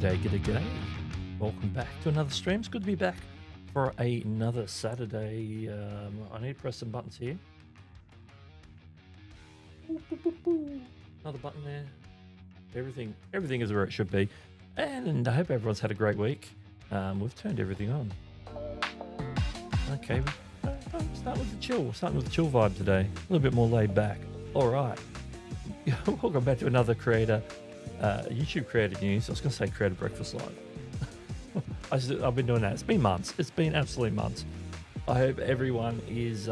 G'day. Welcome back to another stream. It's good to be back for another Saturday. I need to press some buttons here. Another button there. Everything is where it should be. And I hope everyone's had a great week. We've turned everything on. Okay, starting with the chill vibe today. A little bit more laid back. All right. Welcome back to another YouTube creator news. I was going to say creator breakfast live. I've been doing that. It's been months. It's been absolutely months. I hope everyone is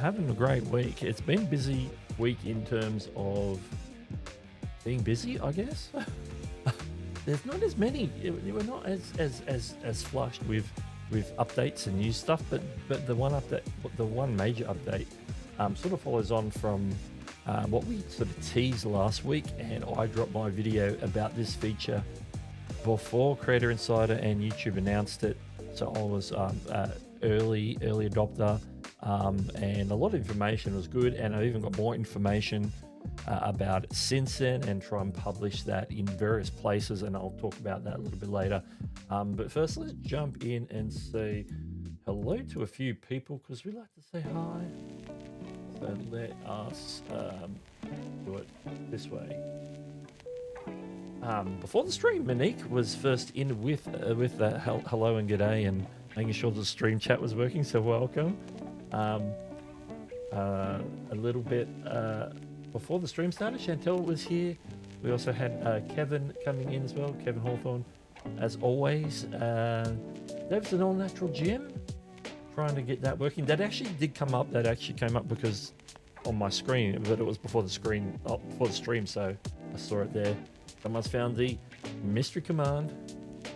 having a great week. It's been a busy week in terms of being busy, I guess. There's not as many. We're not as flushed with updates and new stuff, but the one major update sort of follows on from what we sort of teased last week, and I dropped my video about this feature before Creator Insider and YouTube announced it. So I was early adopter, and a lot of information was good, and I even got more information about it since then, and try and publish that in various places, and I'll talk about that a little bit later. But first, let's jump in and say hello to a few people because we like to say hi. So let us do it this way. Before the stream, Monique was first in with the hello and g'day and making sure the stream chat was working. So welcome. A little bit before the stream started, Chantel was here. We also had Kevin coming in as well. Kevin Hawthorne, as always. David's an all-natural gym. Trying to get that working. That actually did come up. That actually came up because on my screen, but it was before the stream, so I saw it there. Someone's found the mystery command.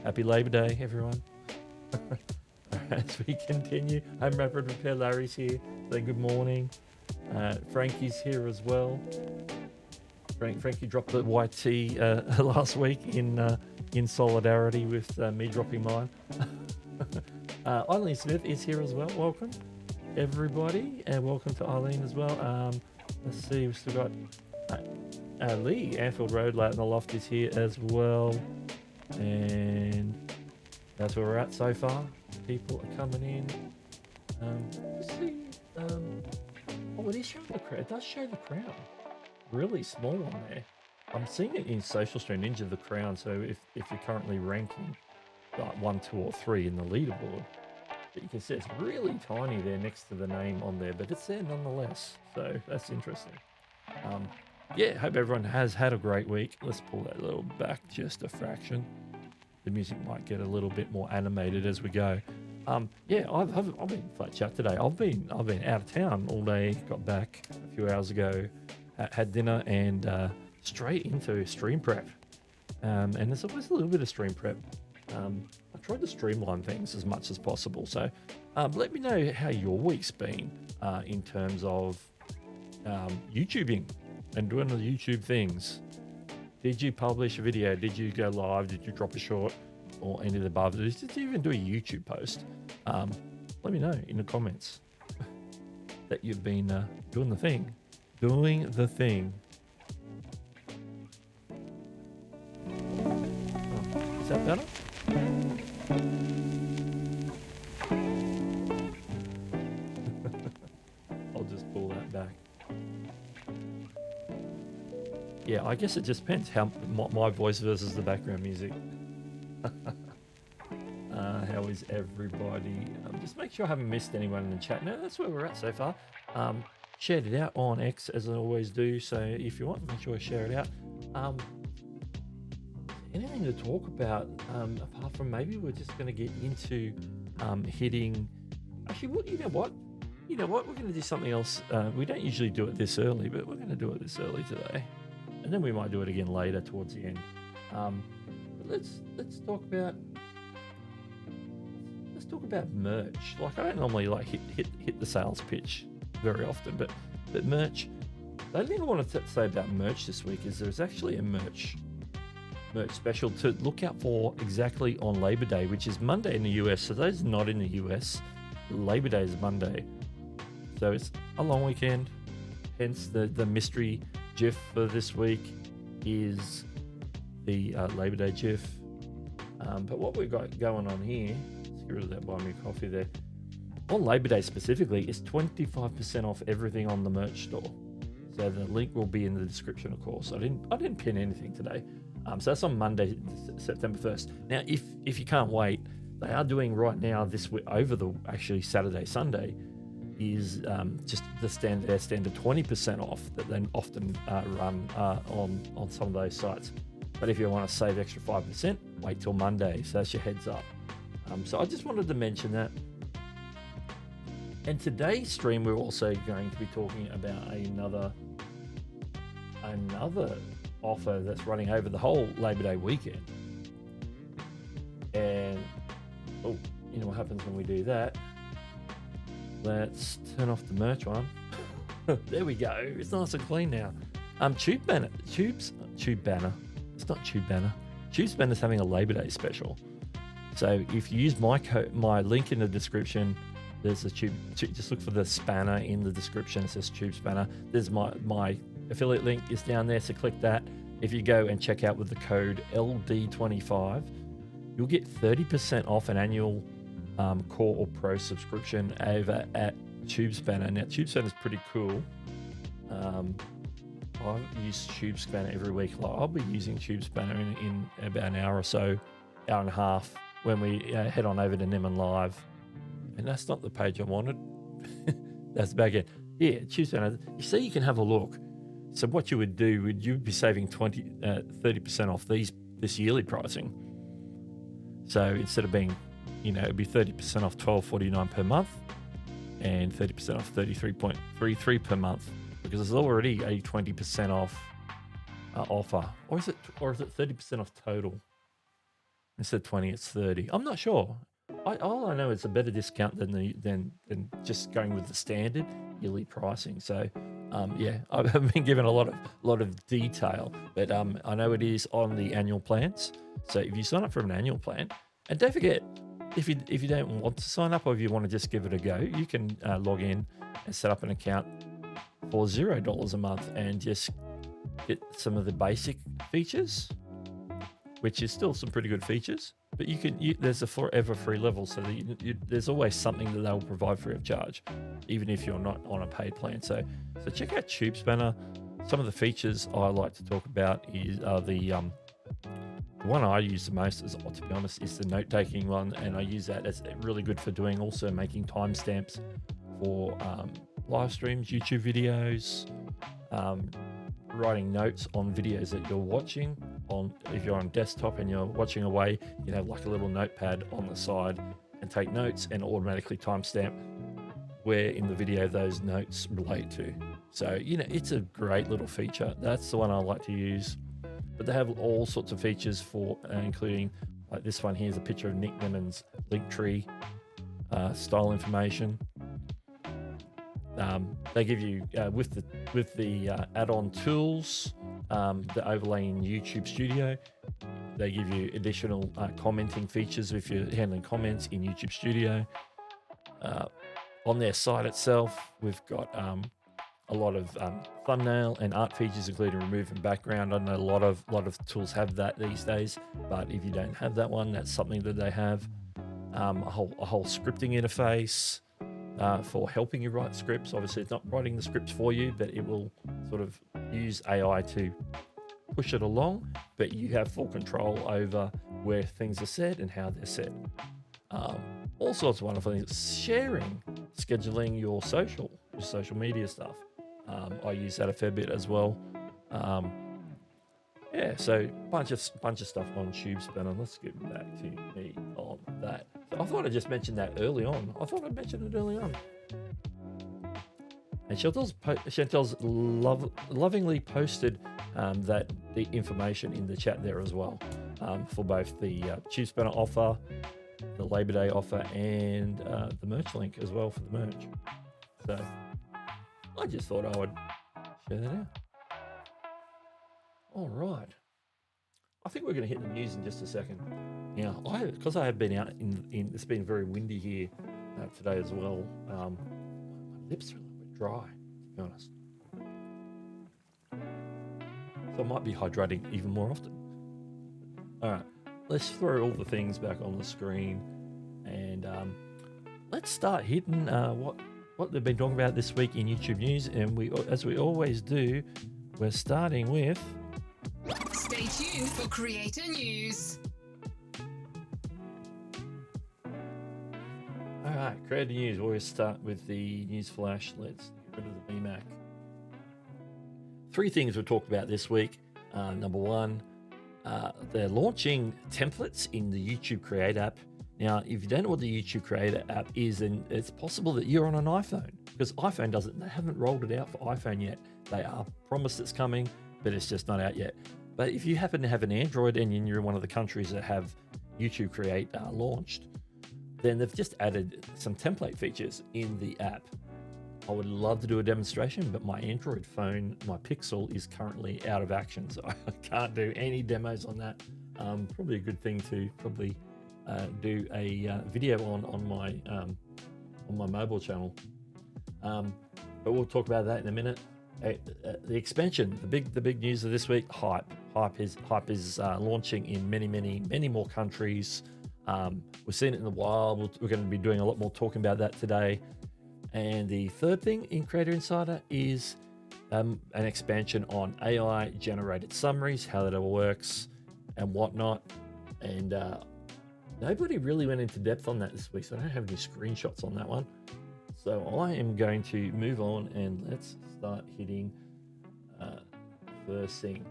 Happy Labor Day, everyone. As we continue, Home Rapid Repair Larry's here. Say good morning. Frankie's here as well. Frankie dropped the YT last week in solidarity with me dropping mine. Eileen Smith is here as well. Welcome, everybody, and welcome to Eileen as well. Let's see, we've still got Lee, Anfield Road, Layton the Loft is here as well. And that's where we're at so far. People are coming in. Let's see. Oh, it is showing the crown. It does show the crown. Really small on there. I'm seeing it in Social Stream Ninja, the crown. So if you're currently ranking like 1, 2, or 3 in the leaderboard, but you can see it's really tiny there next to the name on there, but it's there nonetheless. So that's interesting. Yeah, hope everyone has had a great week. Let's pull that little back just a fraction. The music might get a little bit more animated as we go. Yeah, I've been flat chat today. I've been out of town all day. Got back a few hours ago, had dinner, and straight into stream prep. And there's always a little bit of stream prep. I tried to streamline things as much as possible. So let me know how your week's been in terms of YouTubing and doing the YouTube things. Did you publish a video? Did you go live? Did you drop a short or any of the above? Did you even do a YouTube post? Let me know in the comments that you've been doing the thing. Doing the thing. Oh, is that better? I'll just pull that back. Yeah, I guess it just depends how my voice versus the background music. How is everybody? Just make sure I haven't missed anyone in the chat. No, that's where we're at so far. Shared it out on X as I always do. So if you want, make sure I share it out. Anything to talk about apart from maybe we're just going to get into hitting. Actually, you know what? We're going to do something else. We don't usually do it this early, but we're going to do it this early today, and then we might do it again later towards the end. But let's talk about merch. Like, I don't normally like hit the sales pitch very often, but merch. The only thing I want to say about merch this week is there's actually a merch special to look out for exactly on Labor Day, which is Monday in the US. So those not in the US, Labor Day is Monday. So it's a long weekend. Hence the mystery GIF for this week is the Labor Day GIF. But what we've got going on here, let's get rid of that buy me coffee there. On Labor Day specifically, is 25% off everything on the merch store. So the link will be in the description, of course. I didn't pin anything today. So that's on Monday, September 1st. Now, if you can't wait, they are doing right now this week over the actually Saturday, Sunday, is just the standard 20% off that they often run on some of those sites. But if you want to save extra 5%, wait till Monday. So that's your heads up. So I just wanted to mention that. And today's stream, we're also going to be talking about another offer that's running over the whole Labor Day weekend. And oh, you know what happens when we do that? Let's turn off the merch one. There we go. It's nice and clean now. Tube Banner. It's not Tube Banner. Tube Banner's having a Labor Day special. So if you use my link in the description, there's a tube. Just look for the spanner in the description. It says Tube Spanner. There's my affiliate link is down there. So click that. If you go and check out with the code LD25, you'll get 30% off an annual Core or Pro subscription over at Tube Spanner. Now, Tube Spanner is pretty cool. I use Tube Spanner every week. I'll be using Tube Spanner in about an hour or so, hour and a half, when we head on over to Niman Live. And that's not the page I wanted. That's back in. Yeah, Tube Spanner. You see, you can have a look. So what you would do, you'd be saving 30% off this yearly pricing. So instead of being, it'd be 30% off $12.49 per month and 30% off $33.33 per month, because there's already a 20% off offer. Or is it 30% off total? Instead of 20, it's 30. I'm not sure. All I know is a better discount than just going with the standard yearly pricing. So yeah, I've been given a lot of detail, but I know it is on the annual plans. So if you sign up for an annual plan, and don't forget, if you don't want to sign up, or if you want to just give it a go, you can log in and set up an account for $0 a month and just get some of the basic features, which is still some pretty good features. But there's a forever free level, so that there's always something that they'll provide free of charge, even if you're not on a paid plan. So check out Tube Spanner. Some of the features I like to talk about are the one I use the most, is, to be honest, is the note-taking one, and I use that as really good for making timestamps for live streams, YouTube videos, writing notes on videos that you're watching. If you're on desktop and you're watching away, you have like a little notepad on the side and take notes and automatically timestamp where in the video those notes relate to. So, it's a great little feature. That's the one I like to use. But they have all sorts of features for, including like this one here is a picture of Nick Neman's Linktree style information. They give you with the add-on tools, the overlay in YouTube Studio. They give you additional commenting features if you're handling comments in YouTube Studio. On their site itself, we've got a lot of thumbnail and art features, including removing background. I know a lot of tools have that these days, but if you don't have that one, that's something that they have. A whole scripting interface for helping you write scripts. Obviously, it's not writing the scripts for you, but it will sort of use AI to push it along, but you have full control over where things are said and how they're said. All sorts of wonderful things. Sharing, scheduling your social media stuff. I use that a fair bit as well. Yeah, so bunch of stuff on Tube Spanner. Let's get back to me on that. So I thought I just mentioned that early on. And Chantel's lovingly posted that the information in the chat there as well, for both the Tube Spanner offer, the Labor Day offer, and the merch link as well for the merch. So I just thought I would share that out. All right. I think we're going to hit the news in just a second. Now, because I have been out it's been very windy here today as well. My lips are a little bit dry, to be honest. So I might be hydrating even more often. All right, let's throw all the things back on the screen, and let's start hitting what they've been talking about this week in YouTube news. And as we always do, we're starting with. Stay tuned for creator news. All right, creator news. We'll always start with the news flash. Let's get rid of the VMAC. 3 things we'll talk about this week. Number 1, they're launching templates in the YouTube Create app. Now, if you don't know what the YouTube Creator app is, then it's possible that you're on an iPhone, because iPhone they haven't rolled it out for iPhone yet. They are promised it's coming, but it's just not out yet. But if you happen to have an Android and you're in one of the countries that have YouTube Create launched, then they've just added some template features in the app. I would love to do a demonstration, but my Android phone, my Pixel, is currently out of action, so I can't do any demos on that. Probably a good thing to do a video on my mobile channel. But we'll talk about that in a minute. The expansion, the big news of this week: Hype. Hype is launching in many more countries. We've seen it in the wild. We're going to be doing a lot more talking about that today. And the third thing in Creator Insider is an expansion on AI generated summaries, how that all works and whatnot. And nobody really went into depth on that this week, so I don't have any screenshots on that one. So I am going to move on, and let's start hitting first thing.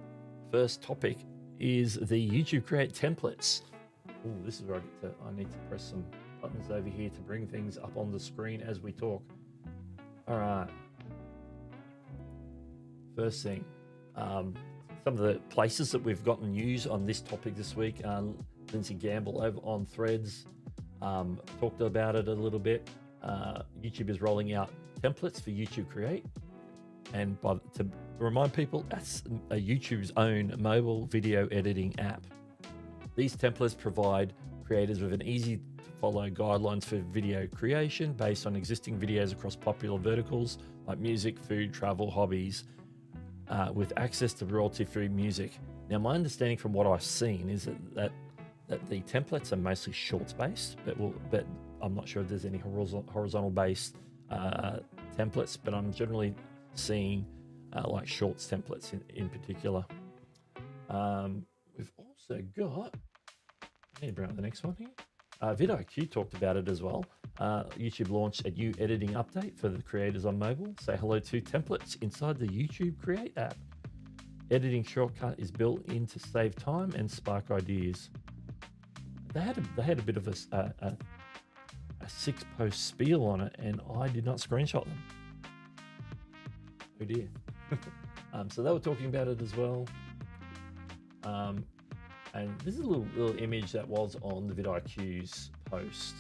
First topic is the YouTube Create templates. Oh, this is where I need to press some buttons over here to bring things up on the screen as we talk. All right. First thing, some of the places that we've gotten news on this topic this week. Lindsay Gamble over on Threads talked about it a little bit. YouTube is rolling out templates for YouTube Create, and to remind people, that's YouTube's own mobile video editing app. These templates provide creators with an easy to follow guidelines for video creation based on existing videos across popular verticals like music, food, travel, hobbies, with access to royalty-free music. Now, my understanding from what I've seen is that the templates are mostly shorts based, but I'm not sure if there's any horizontal based templates, but I'm generally seeing like shorts templates in particular. We've also got, I need to bring up the next one here. vidIQ talked about it as well. YouTube launched a new editing update for the creators on mobile. Say hello to templates inside the YouTube Create app. Editing shortcut is built in to save time and spark ideas. They had a bit of a 6-post spiel on it, and I did not screenshot them. Oh dear. So they were talking about it as well. And this is a little image that was on the vidIQ's post.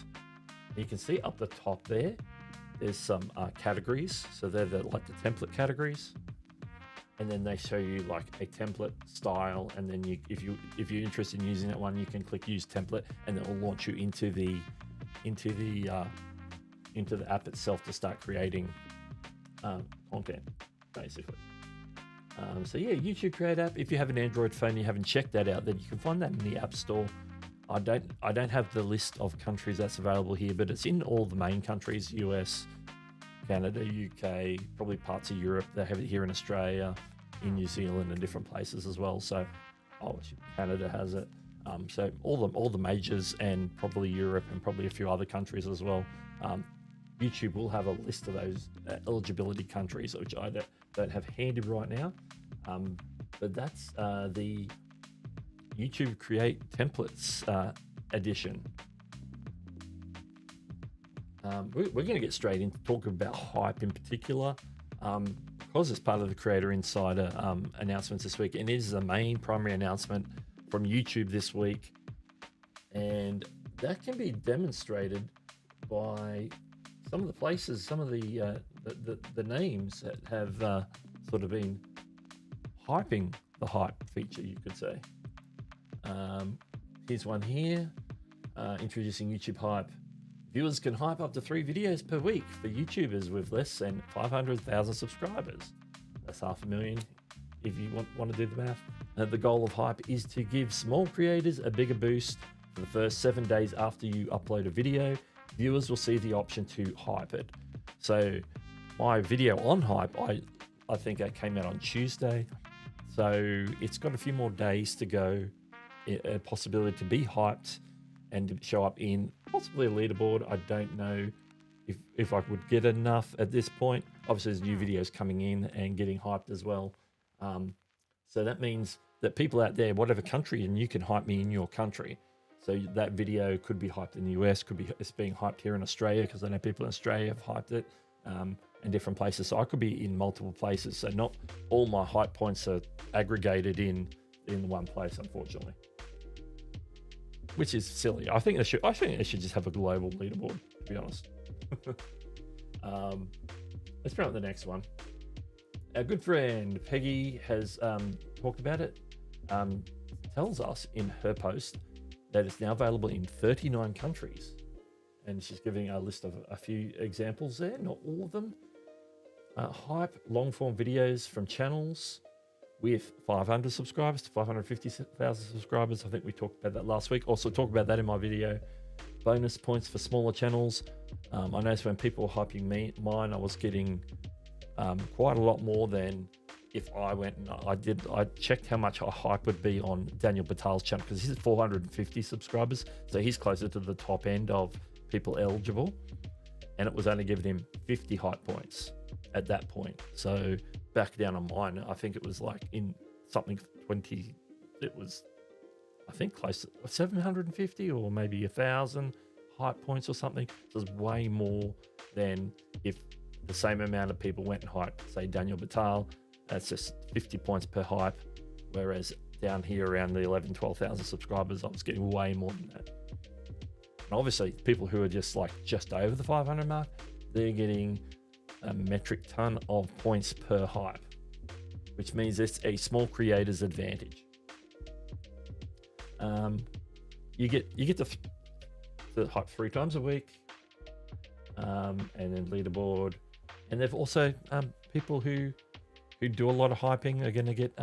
You can see up the top there's some categories. So they're like the template categories. And then they show you like a template style, and then if you're interested in using that one, you can click use template, and it will launch you into the app itself to start creating content, basically. So yeah, YouTube Create app. If you have an Android phone and you haven't checked that out, then you can find that in the App Store. I don't have the list of countries that's available here, but it's in all the main countries: US, Canada, UK, probably parts of Europe. They have it here in Australia, in New Zealand, and different places as well. So, Canada has it. So all the majors, and probably Europe, and probably a few other countries as well. YouTube will have a list of those eligibility countries, which I don't have handy right now. But that's the YouTube Create Templates edition. We're going to get straight into talking about Hype in particular, because it's part of the Creator Insider announcements this week, and it is the main primary announcement from YouTube this week, and that can be demonstrated by some of the places, some of the names that have sort of been hyping the Hype feature, you could say. Here's one here, introducing YouTube Hype. Viewers can hype up to 3 videos per week for YouTubers with less than 500,000 subscribers. That's 500,000 if you want to do the math. The goal of Hype is to give small creators a bigger boost. For the first 7 days after you upload a video, viewers will see the option to hype it. So my video on Hype, I think it came out on Tuesday. So it's got a few more days to go, a possibility to be hyped and to show up in possibly a leaderboard. I don't know if I would get enough at this point. Obviously, there's new videos coming in and getting hyped as well. So that means that people out there, whatever country, and you can hype me in your country. So that video could be hyped in the US, it's being hyped here in Australia, because I know people in Australia have hyped it, in different places. So I could be in multiple places. So not all my hype points are aggregated in one place, unfortunately, which is silly. I think they should just have a global leaderboard, to be honest. Let's bring up the next one. Our good friend Peggy has talked about it. Tells us in her post that it's now available in 39 countries, and she's giving a list of a few examples there, not all of them. Hype long form videos from channels with 500 subscribers to 550,000 subscribers. I think we talked about that last week. Also talked about that in my video. Bonus points for smaller channels. I noticed when people were hyping mine, I was getting quite a lot more than if I went and I checked how much a hype would be on Daniel Batal's channel, because he's 450 subscribers. So he's closer to the top end of people eligible. And it was only giving him 50 hype points at that point. So back down on mine, I think it was like in something 20, it was, I think close to 750 or maybe 1,000 hype points or something. So it was way more than if the same amount of people went and hyped, say, Daniel Batal. That's just 50 points per hype. Whereas down here around the 11, 12,000 subscribers, I was getting way more than that. And obviously people who are just over the 500 mark, they're getting a metric ton of points per hype, which means it's a small creator's advantage. You get to hype 3 times a week, and then leaderboard, and they've also people who do a lot of hyping are going to get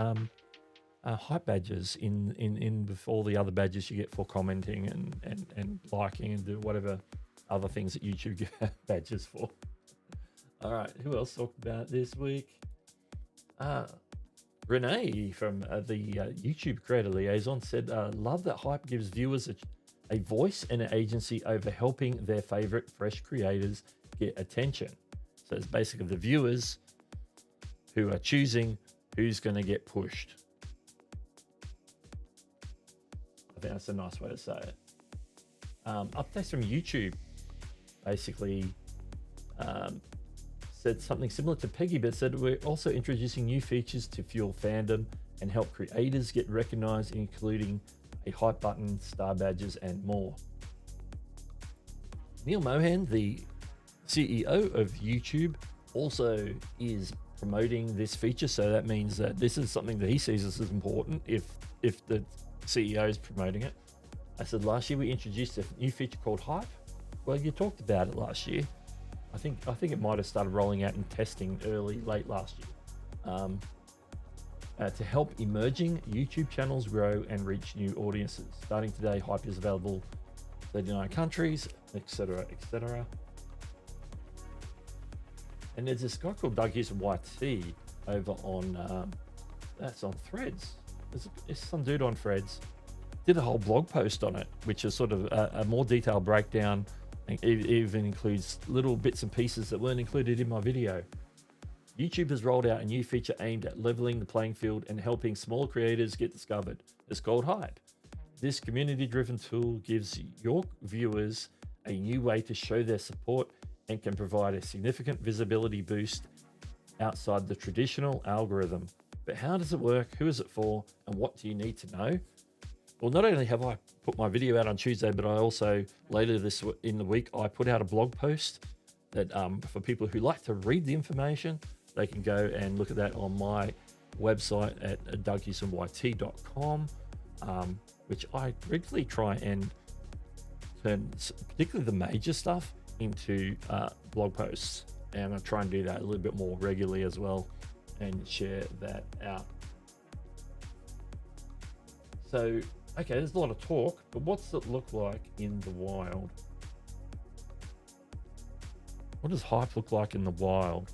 hype badges in with all the other badges you get for commenting and liking and do whatever other things that YouTube give badges for. All right, who else talked about this week? Renee from the YouTube Creator Liaison said, love that Hype gives viewers a voice and an agency over helping their favorite fresh creators get attention. So it's basically the viewers who are choosing who's going to get pushed. I think that's a nice way to say it. Updates from YouTube basically said something similar to Peggy, but said we're also introducing new features to fuel fandom and help creators get recognized, including a hype button, star badges, and more. Neil Mohan, the CEO of YouTube, also is promoting this feature, so that means that this is something that he sees as important if the CEO is promoting it. I said last year we introduced a new feature called Hype. Well, you talked about it last year. I think it might have started rolling out and testing late last year, to help emerging YouTube channels grow and reach new audiences. Starting today, Hype is available in 39 countries, etc., etc. And there's this guy called Doug Hewson YT over on that's on Threads. There's some dude on Threads did a whole blog post on it, which is sort of a more detailed breakdown. It even includes little bits and pieces that weren't included in my video. YouTube has rolled out a new feature aimed at leveling the playing field and helping small creators get discovered. It's called Hype. This community-driven tool gives your viewers a new way to show their support and can provide a significant visibility boost outside the traditional algorithm. But how does it work? Who is it for? And what do you need to know? Well, not only have I put my video out on Tuesday, but I also, later in the week, I put out a blog post that for people who like to read the information, they can go and look at that on my website at DougHewsonYT.com, which I regularly try and turn, particularly the major stuff, into blog posts. And I try and do that a little bit more regularly as well and share that out. So, okay, there's a lot of talk, but what's it look like in the wild? What does hype look like in the wild?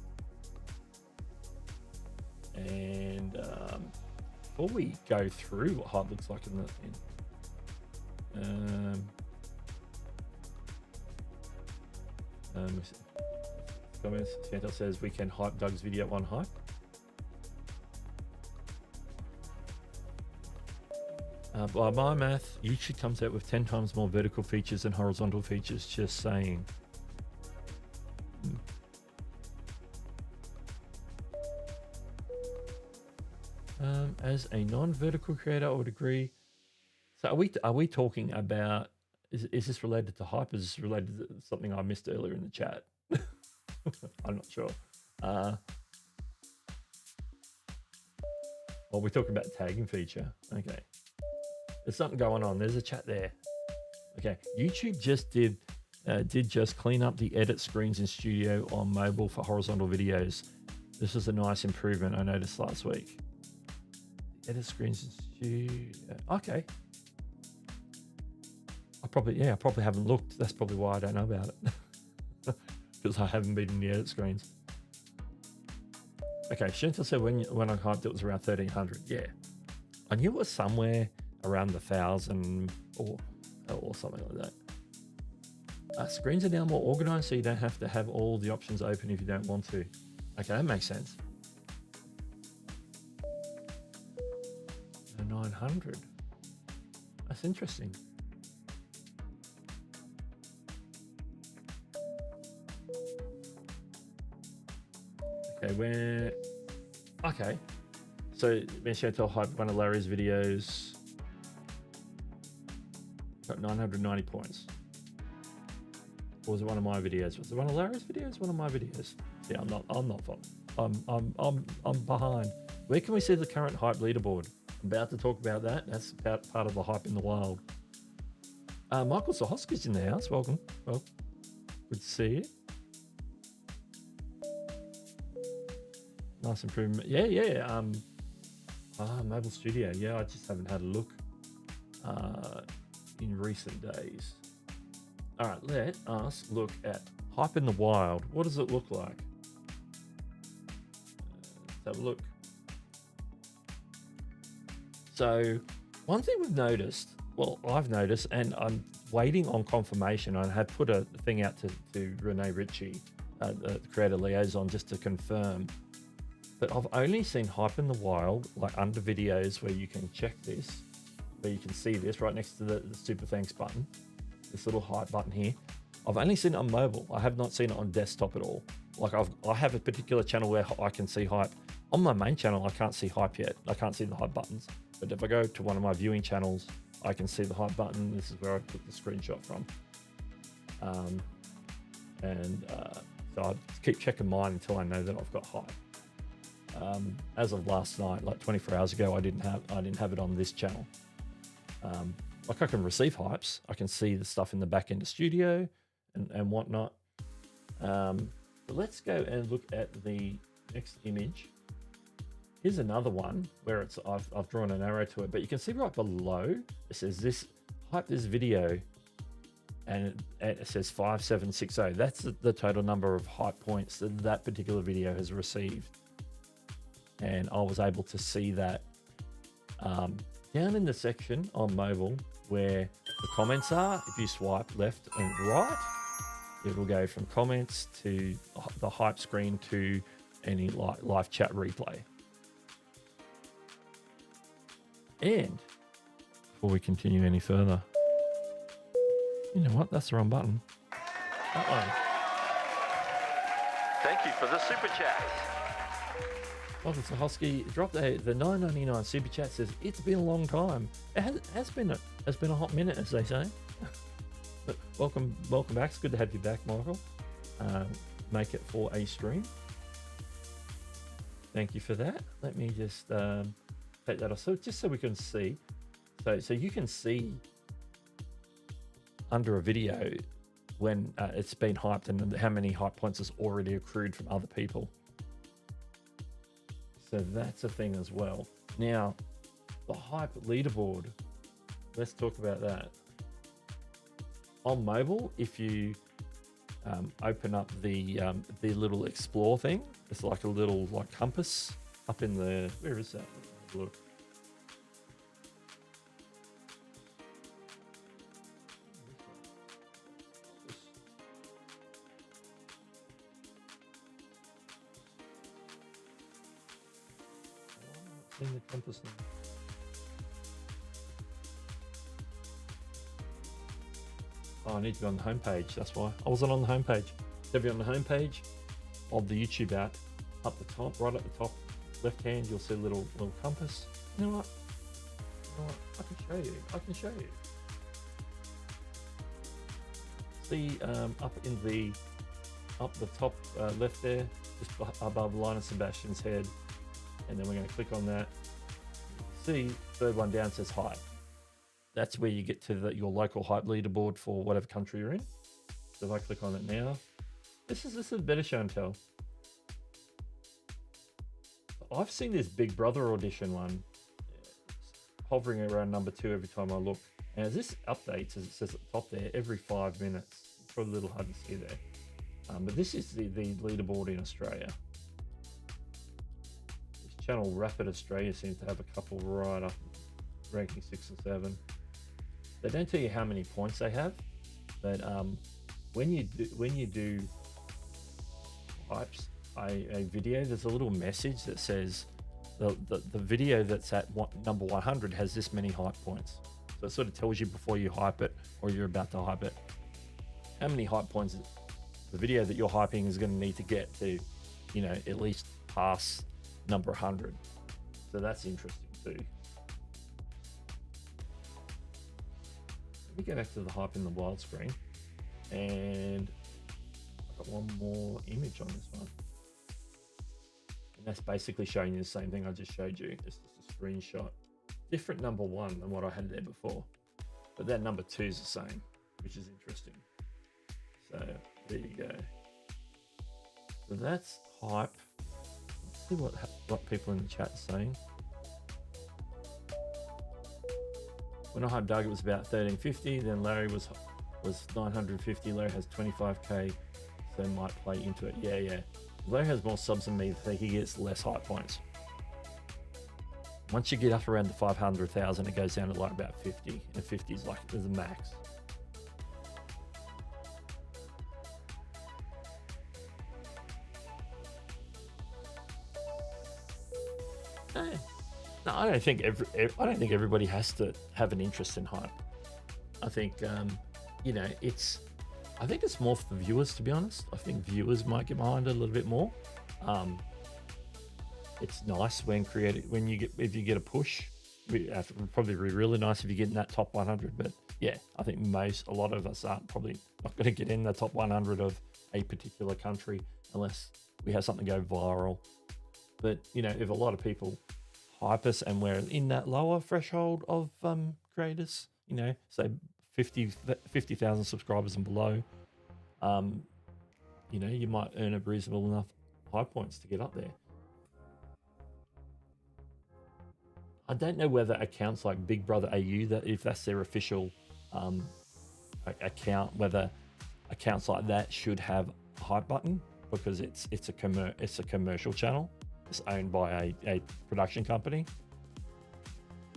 And before we go through what hype looks like in the comments, Santa says we can hype Doug's video on hype. By my math, YouTube comes out with 10 times more vertical features than horizontal features. Just saying. As a non-vertical creator, I would agree. So are we talking about, is this related to hype? Is this related to something I missed earlier in the chat? I'm not sure. Well, we're talking about tagging feature. Okay. There's something going on. There's a chat there. Okay. YouTube just did just clean up the edit screens in Studio on mobile for horizontal videos. This is a nice improvement I noticed last week. Edit screens in Studio. Okay. I probably haven't looked. That's probably why I don't know about it. Because I haven't been in the edit screens. Okay, Chantal said when I hyped it was around 1300. Yeah. I knew it was somewhere around the 1000 or something like that. Screens are now more organized, so you don't have to have all the options open if you don't want to. Okay, that makes sense. 900. That's interesting. Okay, so Chantal hyped one of Larry's videos. Got 990 points. Or was it one of my videos? Was it one of Larry's videos? One of my videos? Yeah, I'm not following. I'm behind. Where can we see the current hype leaderboard? I'm about to talk about that. That's about part of the hype in the wild. Michael Sohoski's in the house. Welcome. Well, good to see you. Nice improvement. Yeah. Mobile Studio. Yeah, I just haven't had a look in recent days. All right, let us look at hype in the wild. What does it look like? Let's have a look. So one thing we've noticed, well, I've noticed, and I'm waiting on confirmation. I have put a thing out to Renee Ritchie, the creator liaison, just to confirm. But I've only seen hype in the wild, like under videos where you can check this, where you can see this right next to the super thanks button, this little hype button here. I've only seen it on mobile. I have not seen it on desktop at all. Like I have a particular channel where I can see hype. On my main channel, I can't see hype yet. I can't see the hype buttons. But if I go to one of my viewing channels, I can see the hype button. This is where I took the screenshot from. So I keep checking mine until I know that I've got hype. As of last night, like 24 hours ago, I didn't have it on this channel. Like I can receive hypes. I can see the stuff in the back end of Studio and whatnot. But let's go and look at the next image. Here's another one where I've drawn an arrow to it, but you can see right below it says this hype this video, and it says 5760. That's the total number of hype points that particular video has received. And I was able to see that down in the section on mobile where the comments are. If you swipe left and right, it will go from comments to the hype screen to any live chat replay. And before we continue any further, you know what? That's the wrong button. That one. Thank you for the super chat. Michael Sahoski dropped the $9.99 super chat. Says it's been a long time. It has been a hot minute, as they say. But welcome back. It's good to have you back, Michael. Make it for a stream. Thank you for that. Let me just take that off, so just so we can see. So you can see under a video when it's been hyped and how many hype points is already accrued from other people. So that's a thing as well. Now, the hype leaderboard. Let's talk about that. On mobile, if you open up the little explore thing, it's like a little compass up in the, where is that? Look. In the compass now. Oh, I need to be on the homepage. That's why I wasn't on the homepage. So if you're on the homepage of the YouTube app, up the top, right at the top, left hand, you'll see a little compass. You know what? I can show you. See up the top left there, just above Linus Sebastian's head. And then we're going to click on that. See, third one down says hype. That's where you get to your local hype leaderboard for whatever country you're in. So if I click on it now, this is a better show and tell. I've seen this Big Brother audition one hovering around number 2 every time I look. And as this updates, as it says at the top there, every 5 minutes. It's probably a little hard to see there. But this is the leaderboard in Australia. Channel Rapid Australia seems to have a couple right up, ranking 6 or 7. They don't tell you how many points they have, but when you do hypes a video, there's a little message that says the video that's at number 100 has this many hype points. So it sort of tells you before you hype it or you're about to hype it how many hype points the video that you're hyping is going to need to get to, at least pass number 100. So that's interesting too. Let me go back to the hype in the wild screen, and I've got one more image on this one, and that's basically showing you the same thing I just showed you. It's just a screenshot, different number 1 than what I had there before, but that number 2 is the same, which is interesting. So there you go. So that's hype. See what people in the chat are saying. When I hyped Doug, it was about 1350. Then Larry was 950. Larry has 25k, so might play into it. Yeah. Larry has more subs than me, so he gets less hype points. Once you get up around the 500,000, it goes down to like about 50, and 50 is like the max. No, I don't think everybody has to have an interest in hype. I think I think it's more for the viewers, to be honest. I think viewers might get behind it a little bit more. It's nice if you get a push. It'd probably be really nice if you get in that top 100. But yeah, I think a lot of us aren't probably not going to get in the top 100 of a particular country unless we have something go viral. But if a lot of people hype us and we're in that lower threshold of creators, say 50,000 subscribers and below, you might earn a reasonable enough hype points to get up there. I don't know whether accounts like Big Brother AU, that if that's their official account, whether accounts like that should have a hype button, because it's a commercial channel. It's owned by a production company.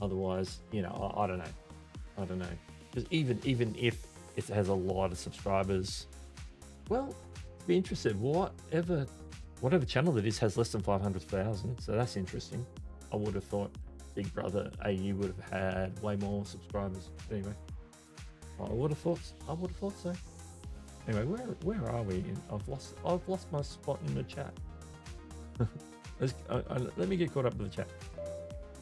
Otherwise, I don't know. Because even if it has a lot of subscribers, well, be interested. Whatever channel that is has less than 500,000. So that's interesting. I would have thought Big Brother AU would have had way more subscribers. Anyway, I would have thought so. Anyway, where are we? I've lost my spot in the chat. Let me get caught up with the chat.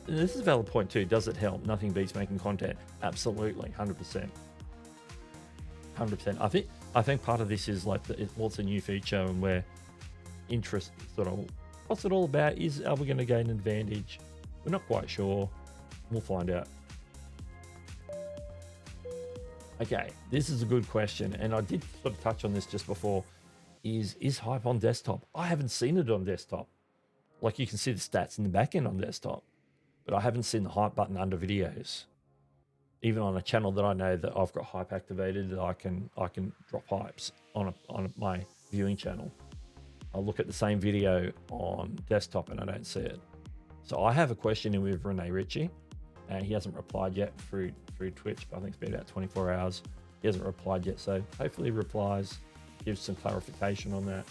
This is a valid point too. Does it help? Nothing beats making content. Absolutely, 100%. 100%. I think part of this is like what's a new feature and where interest sort of what's it all about. Are we going to gain an advantage? We're not quite sure. We'll find out. Okay, this is a good question, and I did sort of touch on this just before. Is hype on desktop? I haven't seen it on desktop. Like you can see the stats in the back end on desktop. but I haven't seen the hype button under videos. Even on a channel that I know that I've got hype activated, that I can drop hypes on my viewing channel. I'll look at the same video on desktop and I don't see it. So I have a question in with Renee Ritchie, and he hasn't replied yet through Twitch, but I think it's been about 24 hours. He hasn't replied yet, so hopefully he replies, gives some clarification on that.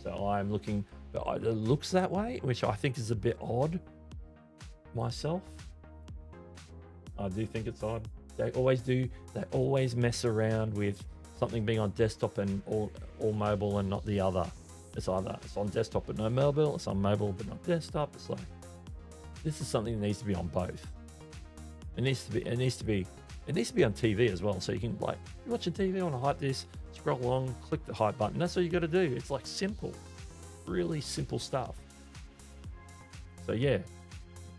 So I'm looking, but it looks that way, which I think is a bit odd myself. I do think it's odd. They always do. They always mess around with something being on desktop and all mobile and not the other. It's either it's on desktop but no mobile, it's on mobile but not desktop. It's like, this is something that needs to be on both. It needs to be on TV as well. So you can, like, you're watching TV, I want to hype this, scroll along, click the hype button. That's all you got to do. It's like simple, really simple stuff. So yeah,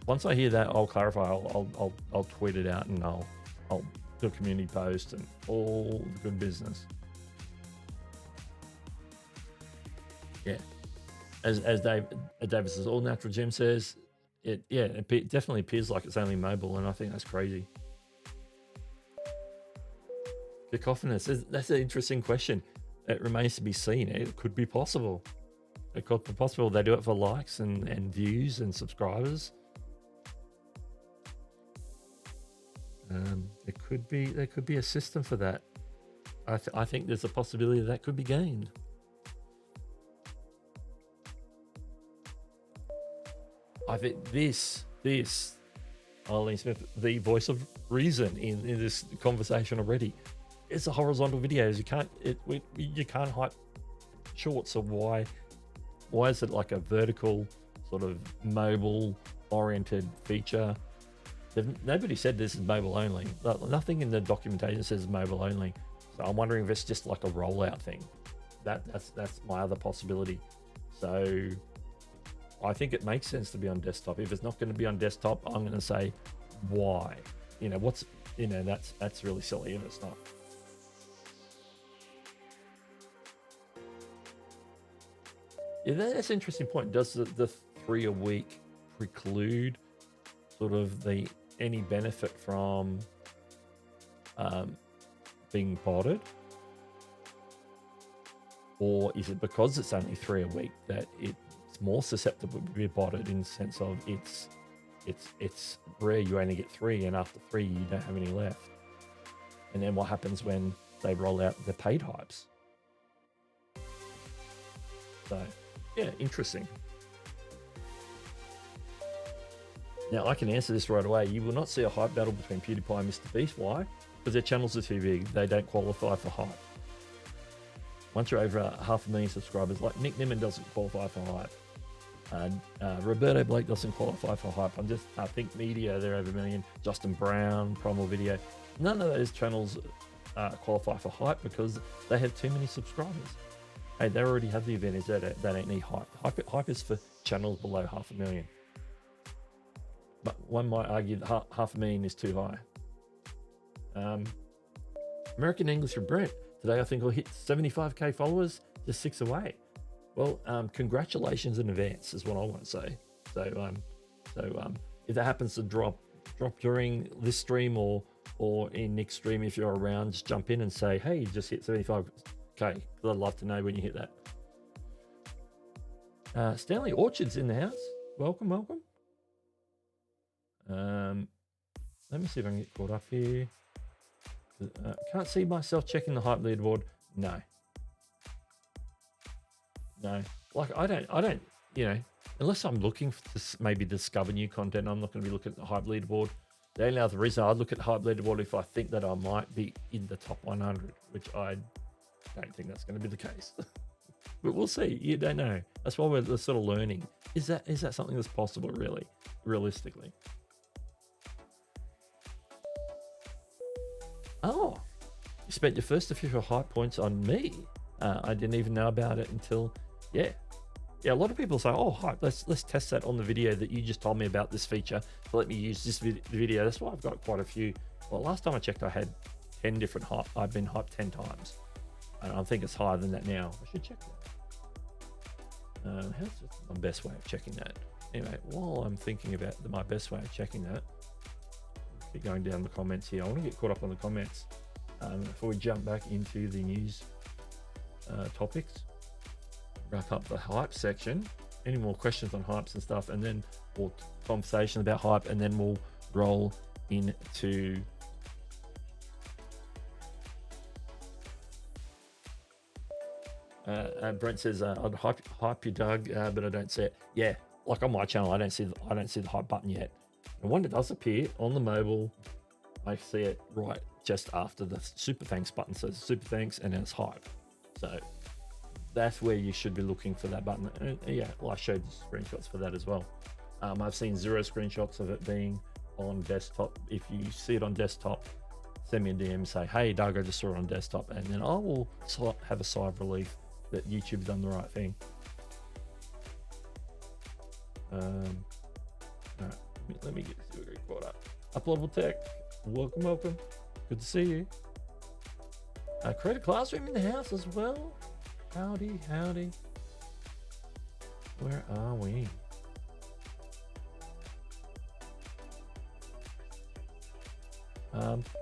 once I hear that, I'll clarify. I'll tweet it out and I'll do a community post and all the good business. Yeah, as David says, all natural Jim says it. Yeah, it definitely appears like it's only mobile, and I think that's crazy. Cacophonous. That's an interesting question. It remains to be seen. It could be possible. It could be possible they do it for likes and views and subscribers. There could be a system for that. I think there's a possibility that could be gained. I think this Arlene Smith, the voice of reason in this conversation already. It's a horizontal videos. You can't hype shorts. So why is it like a vertical sort of mobile oriented feature? Nobody said this is mobile only. Nothing in the documentation says mobile only. So I'm wondering if it's just like a rollout thing. That's my other possibility. So I think it makes sense to be on desktop. If it's not going to be on desktop, I'm going to say why. That's really silly if it's not. Yeah, that's an interesting point. Does the 3 a week preclude sort of any benefit from being botted? Or is it because it's only 3 a week that it's more susceptible to be botted, in the sense of it's rare you only get 3, and after 3 you don't have any left? And then what happens when they roll out the paid hypes? So yeah, interesting. Now I can answer this right away. You will not see a hype battle between PewDiePie and Mr. Beast. Why? Because their channels are too big. They don't qualify for hype. Once you're over 500,000 subscribers, like Nick Nimmin doesn't qualify for hype. Roberto Blake doesn't qualify for hype. I think Media, they're over 1 million. Justin Brown, Primal Video. None of those channels qualify for hype because they have too many subscribers. Hey, they already have the advantage. They don't need hype. Hype is for channels below 500,000. But one might argue that 500,000 is too high. American English for Brent. Today I think we'll hit 75k followers, just 6 away. Well, congratulations in advance is what I want to say. So if that happens to drop during this stream or in Nick's stream, if you're around, just jump in and say, hey, you just hit 75k. I'd love to know when you hit that. Stanley Orchard's in the house. Welcome. Let me see if I can get caught up here. Can't see myself checking the hype leaderboard. No. Like I don't. Unless I'm looking to maybe discover new content, I'm not going to be looking at the hype leaderboard. The only other reason I'd look at the hype leaderboard if I think that I might be in the top 100, which I don't think that's going to be the case. But we'll see. You don't know. That's why we're sort of learning. Is that something that's possible, really, realistically? Oh, you spent your first official hype points on me. I didn't even know about it until, yeah. A lot of people say, oh, hype, let's test that on the video that you just told me about this feature. So let me use this video. That's why I've got quite a few. Well, last time I checked, I had 10 different hype. I've been hyped 10 times. And I think it's higher than that now. I should check that. How's my best way of checking that? Anyway, while I'm thinking about my best way of checking that, keep going down the comments here. I want to get caught up on the comments before we jump back into the news topics. Wrap up the hype section. Any more questions on hypes and stuff, and then we'll conversation about hype, and then we'll roll into Brent says I'd hype you, Doug, but I don't see it. Yeah, like on my channel, I don't see the hype button yet. And when it does appear on the mobile, I see it right just after the super thanks button. So it's super thanks and then it's hype. So that's where you should be looking for that button. And yeah, well, I showed the screenshots for that as well. I've seen 0 screenshots of it being on desktop. If you see it on desktop, send me a DM and say, hey Doug, I just saw it on desktop, and then I will have a sigh of relief that YouTube's done the right thing. All right, let me get caught up. Uploadable Tech, welcome. Good to see you. Create a classroom in the house as well. Howdy. Where are we?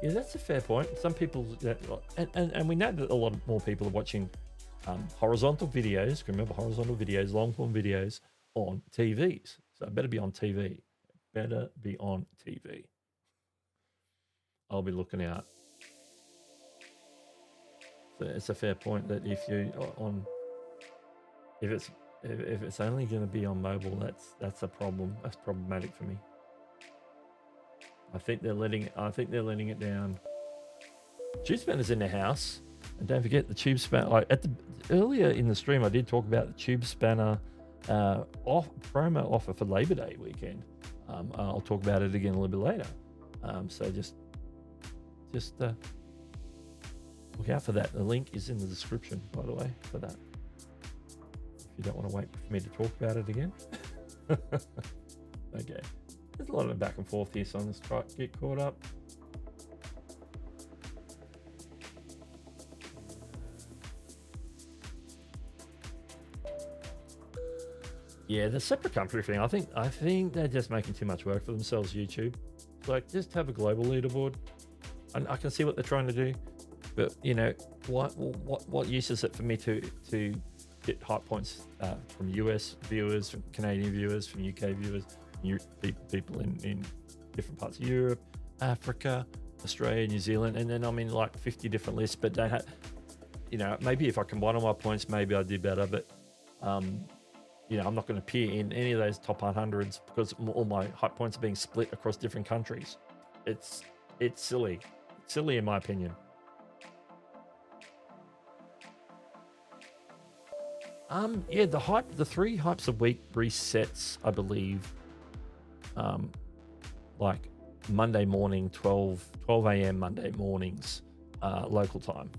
Yeah, that's a fair point. Some people, and we know that a lot more people are watching horizontal videos. Remember, horizontal videos, long form videos on TVs. So it better be on TV. I'll be looking out. So it's a fair point that if it's only going to be on mobile, that's a problem. That's problematic for me. I think they're letting it down. Tube spanner's in the house, and don't forget the tube spanner. Earlier in the stream, I did talk about the tube spanner promo offer for Labor Day weekend. I'll talk about it again a little bit later. So just look out for that. The link is in the description, by the way, for that. If you don't want to wait for me to talk about it again. Okay. There's a lot of back and forth here, so I'm just trying to get caught up. Yeah, the separate country thing, I think they're just making too much work for themselves, YouTube. Like, just have a global leaderboard. And I can see what they're trying to do, but you know, what use is it for me to get hype points from US viewers, from Canadian viewers, from UK viewers, people in different parts of Europe, Africa, Australia, New Zealand, and then I'm in like 50 different lists, but don't have, you know, maybe if I combine all my points, maybe I do better, but you know, I'm not going to appear in any of those top 100s because all my hype points are being split across different countries. It's silly in my opinion. Yeah, the 3 hypes a week resets, I believe. Like Monday morning, 12 a.m. Monday mornings, local time,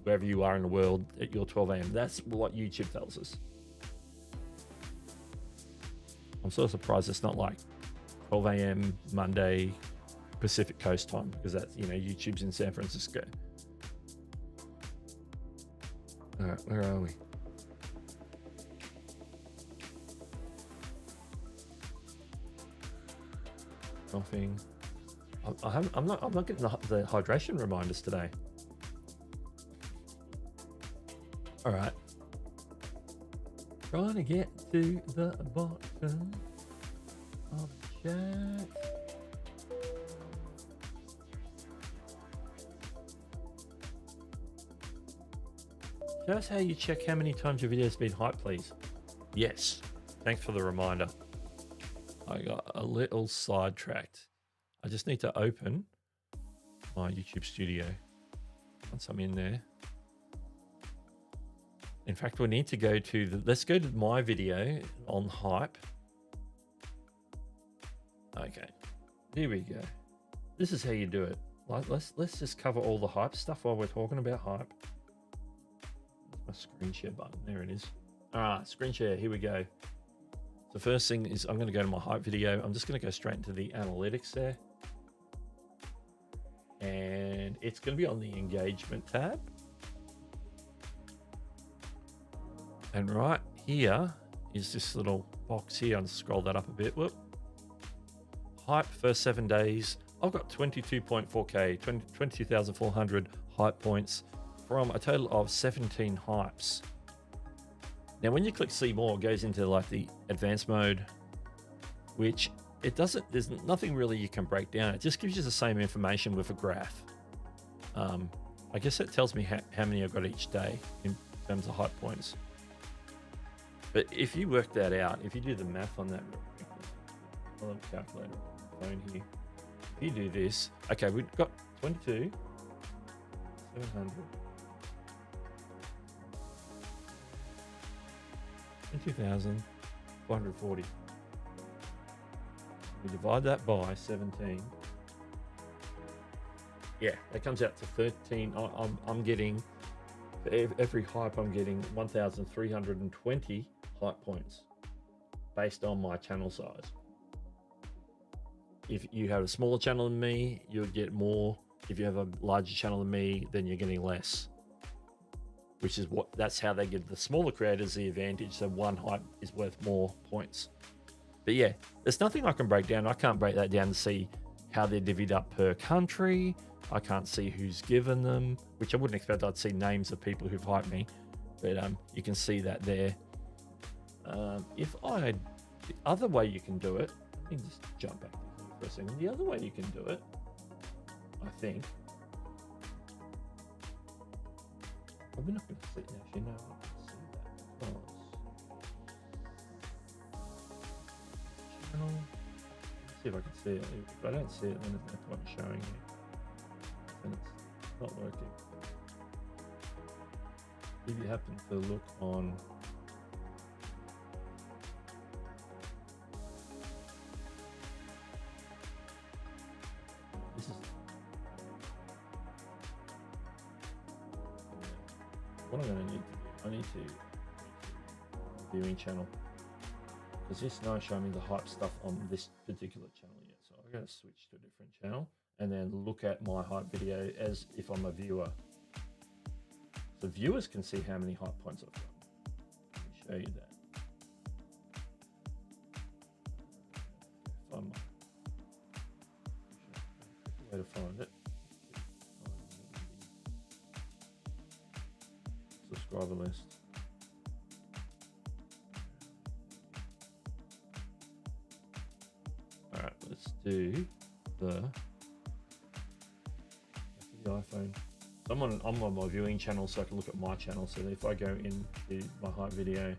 wherever you are in the world at your 12 a.m. That's what YouTube tells us. I'm sort of surprised it's not like 12 a.m. Monday Pacific Coast time, because that's, you know, YouTube's in San Francisco. All right, where are we? Nothing. I'm not getting the hydration reminders today. All right. Trying to get to the bottom of the chat. Show us how you check how many times your video's been hyped, please. Yes. Thanks for the reminder. I got a little sidetracked. I just need to open my YouTube studio once I'm in there. In fact, we need to go to let's go to my video on hype. Okay, here we go. This is how you do it. Like, let's just cover all the hype stuff while we're talking about hype. My screen share button, there it is. All right, screen share, here we go. The first thing is I'm going to go to my hype video. I'm just going to go straight into the analytics there. And it's going to be on the engagement tab. And right here is this little box here. I'll scroll that up a bit. Whoop. Hype first 7 days. I've got 22.4k, 22,400 hype points from a total of 17 hypes. Now, when you click see more, it goes into like the advanced mode, which it doesn't, there's nothing really you can break down. It just gives you the same information with a graph. I guess it tells me how many I've got each day in terms of hype points. But if you work that out, if you do the math on that, I'll have a calculator on the phone here. If you do this, okay, we've got 22, 700, 22,440. We divide that by 17. Yeah, that comes out to 13. I'm getting, for every hype, I'm getting 1,320 hype points based on my channel size. If you have a smaller channel than me, you'll get more. If you have a larger channel than me, then you're getting less. Which is that's how they give the smaller creators the advantage. So one hype is worth more points. But yeah, there's nothing I can break down. I can't break that down to see how they're divvied up per country. I can't see who's given them, which I wouldn't expect. I'd see names of people who've hyped me, but you can see that there. The other way you can do it, let me just jump back for a second. The other way you can do it, I think, we're not going to see it actually. No, I can see that because channel. Let's see if I can see it. If I don't see it, then it's not showing you, and it's not working. If you happen to look on this is what I'm going to need to do. I need to viewing channel, because this now showing me the hype stuff on this particular channel yet. So I'm going to switch to a different channel and then look at my hype video as if I'm a viewer. So viewers can see how many hype points I've got. Let me show you that. Find my way to find it. Subscriber list. All right, let's do the iPhone. I'm on my viewing channel, so I can look at my channel. So if I go into my hype video,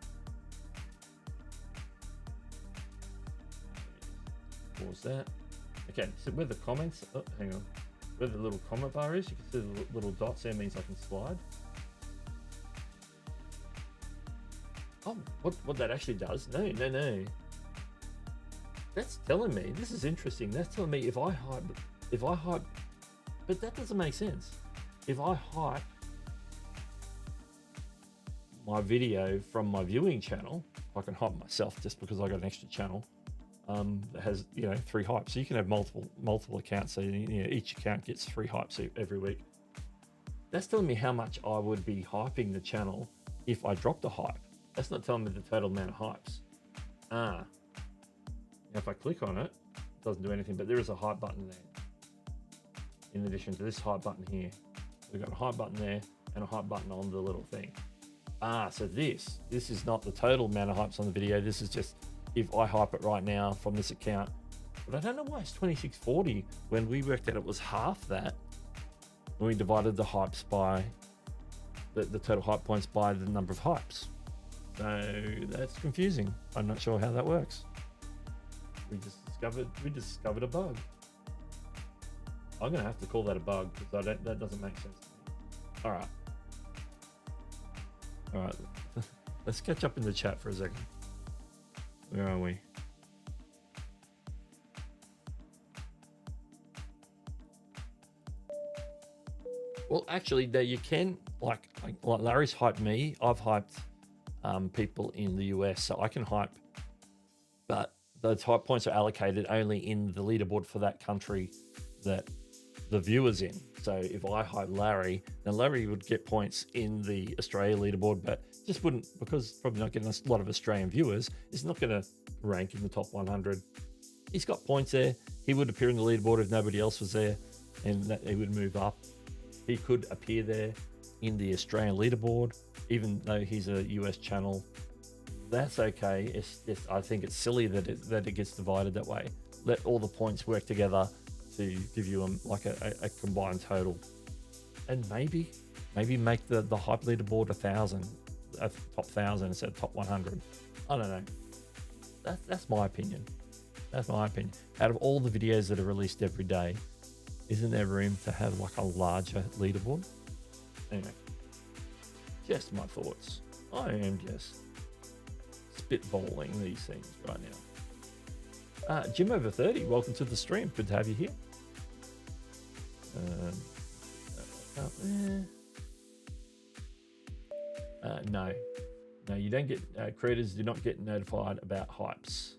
pause that. Okay, so where the comments, oh, hang on, where the little comment bar is, you can see the little dots there, means I can slide. Oh, what that actually does? No. That's telling me, this is interesting. That's telling me if I hype, but that doesn't make sense. If I hype my video from my viewing channel, I can hype myself just because I got an extra channel that has 3 hypes. So you can have multiple accounts. So each account gets 3 hypes every week. That's telling me how much I would be hyping the channel if I dropped a hype. That's not telling me the total amount of hypes. Now if I click on it, it doesn't do anything, but there is a hype button there. In addition to this hype button here, we've got a hype button there and a hype button on the little thing. So this is not the total amount of hypes on the video. This is just if I hype it right now from this account. But I don't know why it's 2640 when we worked out it was half that when we divided the hypes by the total hype points by the number of hypes. So that's confusing. I'm not sure how that works. We discovered a bug. I'm gonna have to call that a bug because that doesn't make sense to me. All right. Let's catch up in the chat for a second. Where are we? Well, actually, you can like Larry's hyped me. I've hyped people in the US, so I can hype, but the hype points are allocated only in the leaderboard for that country that the viewer's in. So if I hype Larry, then Larry would get points in the Australia leaderboard, but just wouldn't, because probably not getting a lot of Australian viewers, it's not going to rank in the top 100. He's got points there. He would appear in the leaderboard if nobody else was there, and that he would move up. He could appear there in the Australian leaderboard, even though he's a US channel. That's okay. It's just, I think it's silly that it gets divided that way. Let all the points work together to give you like a combined total, and maybe make the hype leaderboard 1,000, top 1,000 instead of top 100. I don't know. That's my opinion. That's my opinion. Out of all the videos that are released every day, isn't there room to have like a larger leaderboard? Anyway, just my thoughts. I am just spitballing these things right now. Jim over 30, welcome to the stream. Good to have you here. Up there. No, you don't get, creators do not get notified about hypes.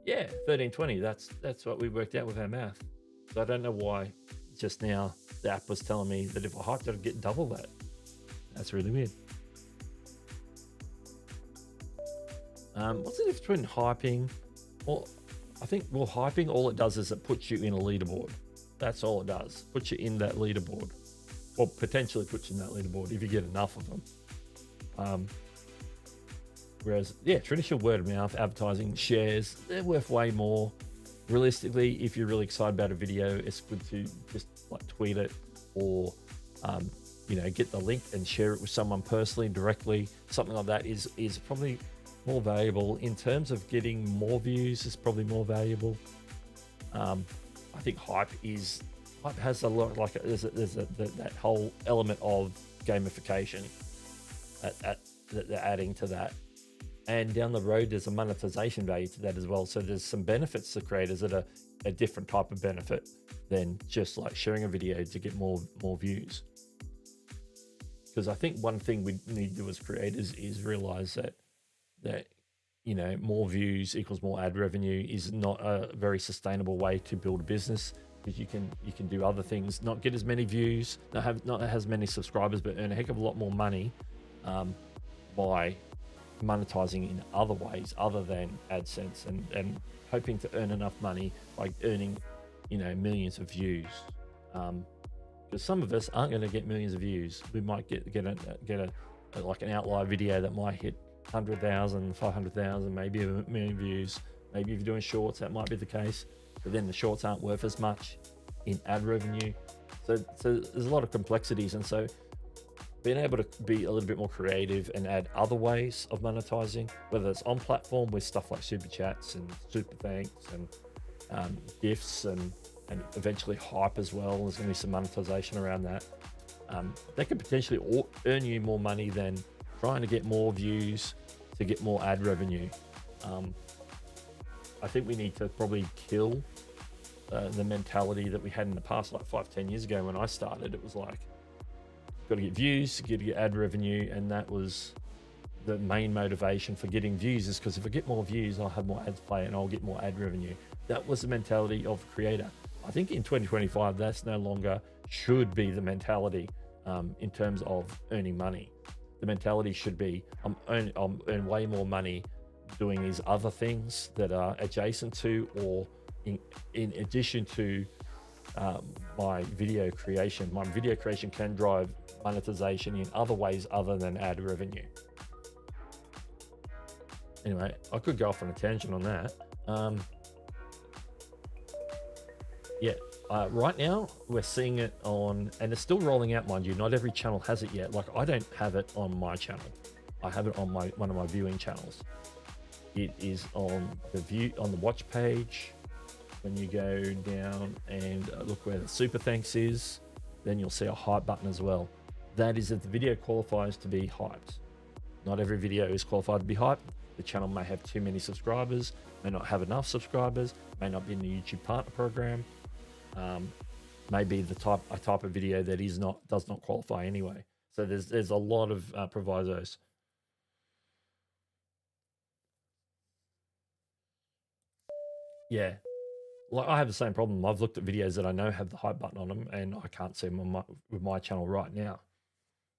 Yeah, 1320, that's what we worked out with our math. So I don't know why just now the app was telling me that if I hyped it, I'd get double that. That's really weird. What's the difference between hyping? Well, I think, hyping, all it does is it puts you in a leaderboard. That's all it does. Puts you in that leaderboard. Or potentially puts you in that leaderboard if you get enough of them. Whereas, yeah, traditional word of mouth, advertising, shares, they're worth way more. Realistically, if you're really excited about a video, it's good to just like tweet it or, get the link and share it with someone personally, directly. Something like that is probably more valuable. In terms of getting more views, it's probably more valuable. I think hype has a lot, like there's that whole element of gamification that they're adding to that. And down the road, there's a monetization value to that as well. So there's some benefits to creators that are a different type of benefit than just like sharing a video to get more views. Because I think one thing we need to do as creators is realize that more views equals more ad revenue is not a very sustainable way to build a business, because you can do other things, not get as many views, not have as many subscribers, but earn a heck of a lot more money by monetizing in other ways other than AdSense, and hoping to earn enough money by earning millions of views. Because some of us aren't going to get millions of views. We might get a like an outlier video that might hit 100,000, 500,000, maybe 1 million views. Maybe if you're doing shorts, that might be the case, but then the shorts aren't worth as much in ad revenue. So there's a lot of complexities, and so being able to be a little bit more creative and add other ways of monetizing, whether it's on platform with stuff like super chats and super thanks and gifts and eventually hype as well. There's going to be some monetization around that. That could potentially earn you more money than trying to get more views to get more ad revenue. I think we need to probably kill the mentality that we had in the past, like 5-10 years ago when I started. It was like, got to get views, got to get ad revenue, and that was the main motivation for getting views, is because if I get more views, I'll have more ads play and I'll get more ad revenue. That was the mentality of a creator. I think in 2025, that's no longer should be the mentality in terms of earning money. The mentality should be, I'm earn way more money doing these other things that are adjacent to or in addition to my video creation. My video creation can drive monetization in other ways other than ad revenue. Anyway, I could go off on a tangent on that. Right now we're seeing it on, and it's still rolling out, mind you. Not every channel has it yet. Like, I don't have it on my channel. I have it on one of my viewing channels. It is on the watch page. When you go down and look where the super thanks is, then you'll see a hype button as well. That is if the video qualifies to be hyped. Not every video is qualified to be hyped. The channel may have too many subscribers, may not have enough subscribers, may not be in the YouTube partner program, may be a type of video that does not qualify anyway. So there's a lot of provisos. Yeah. Like, I have the same problem. I've looked at videos that I know have the hype button on them, and I can't see them with my channel right now.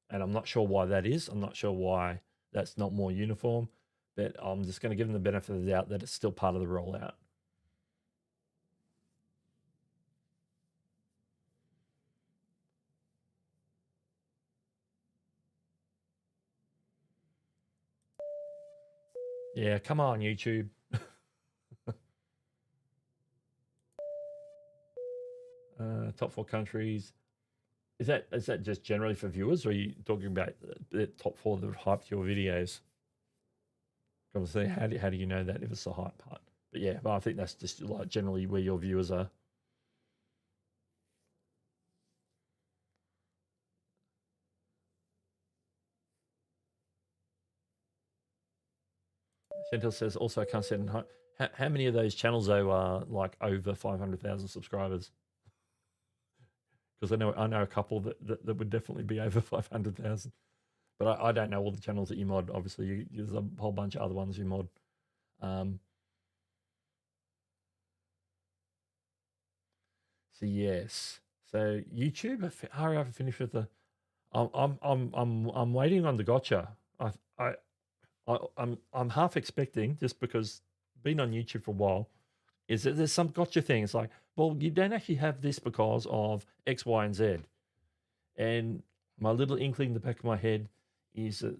And I'm not sure why that is. I'm not sure why that's not more uniform, but I'm just going to give them the benefit of the doubt that it's still part of the rollout. Yeah, come on, YouTube. Top 4 countries. Is that just generally for viewers, or are you talking about the top 4 that hyped your videos? Obviously, how do you know that if it's the hype part? But yeah, I think that's just like generally where your viewers are. Chantel says also I can't set in hype. How many of those channels though are like over 500,000 subscribers? Because I know a couple that would definitely be over 500,000. But I don't know all the channels that you mod. Obviously, there's a whole bunch of other ones you mod. So yes, so YouTube. I haven't finished with the. I'm waiting on the gotcha. I'm half expecting, just because being on YouTube for a while, is that there's some gotcha thing. It's like, well, you don't actually have this because of X, Y, and Z. And my little inkling in the back of my head is that,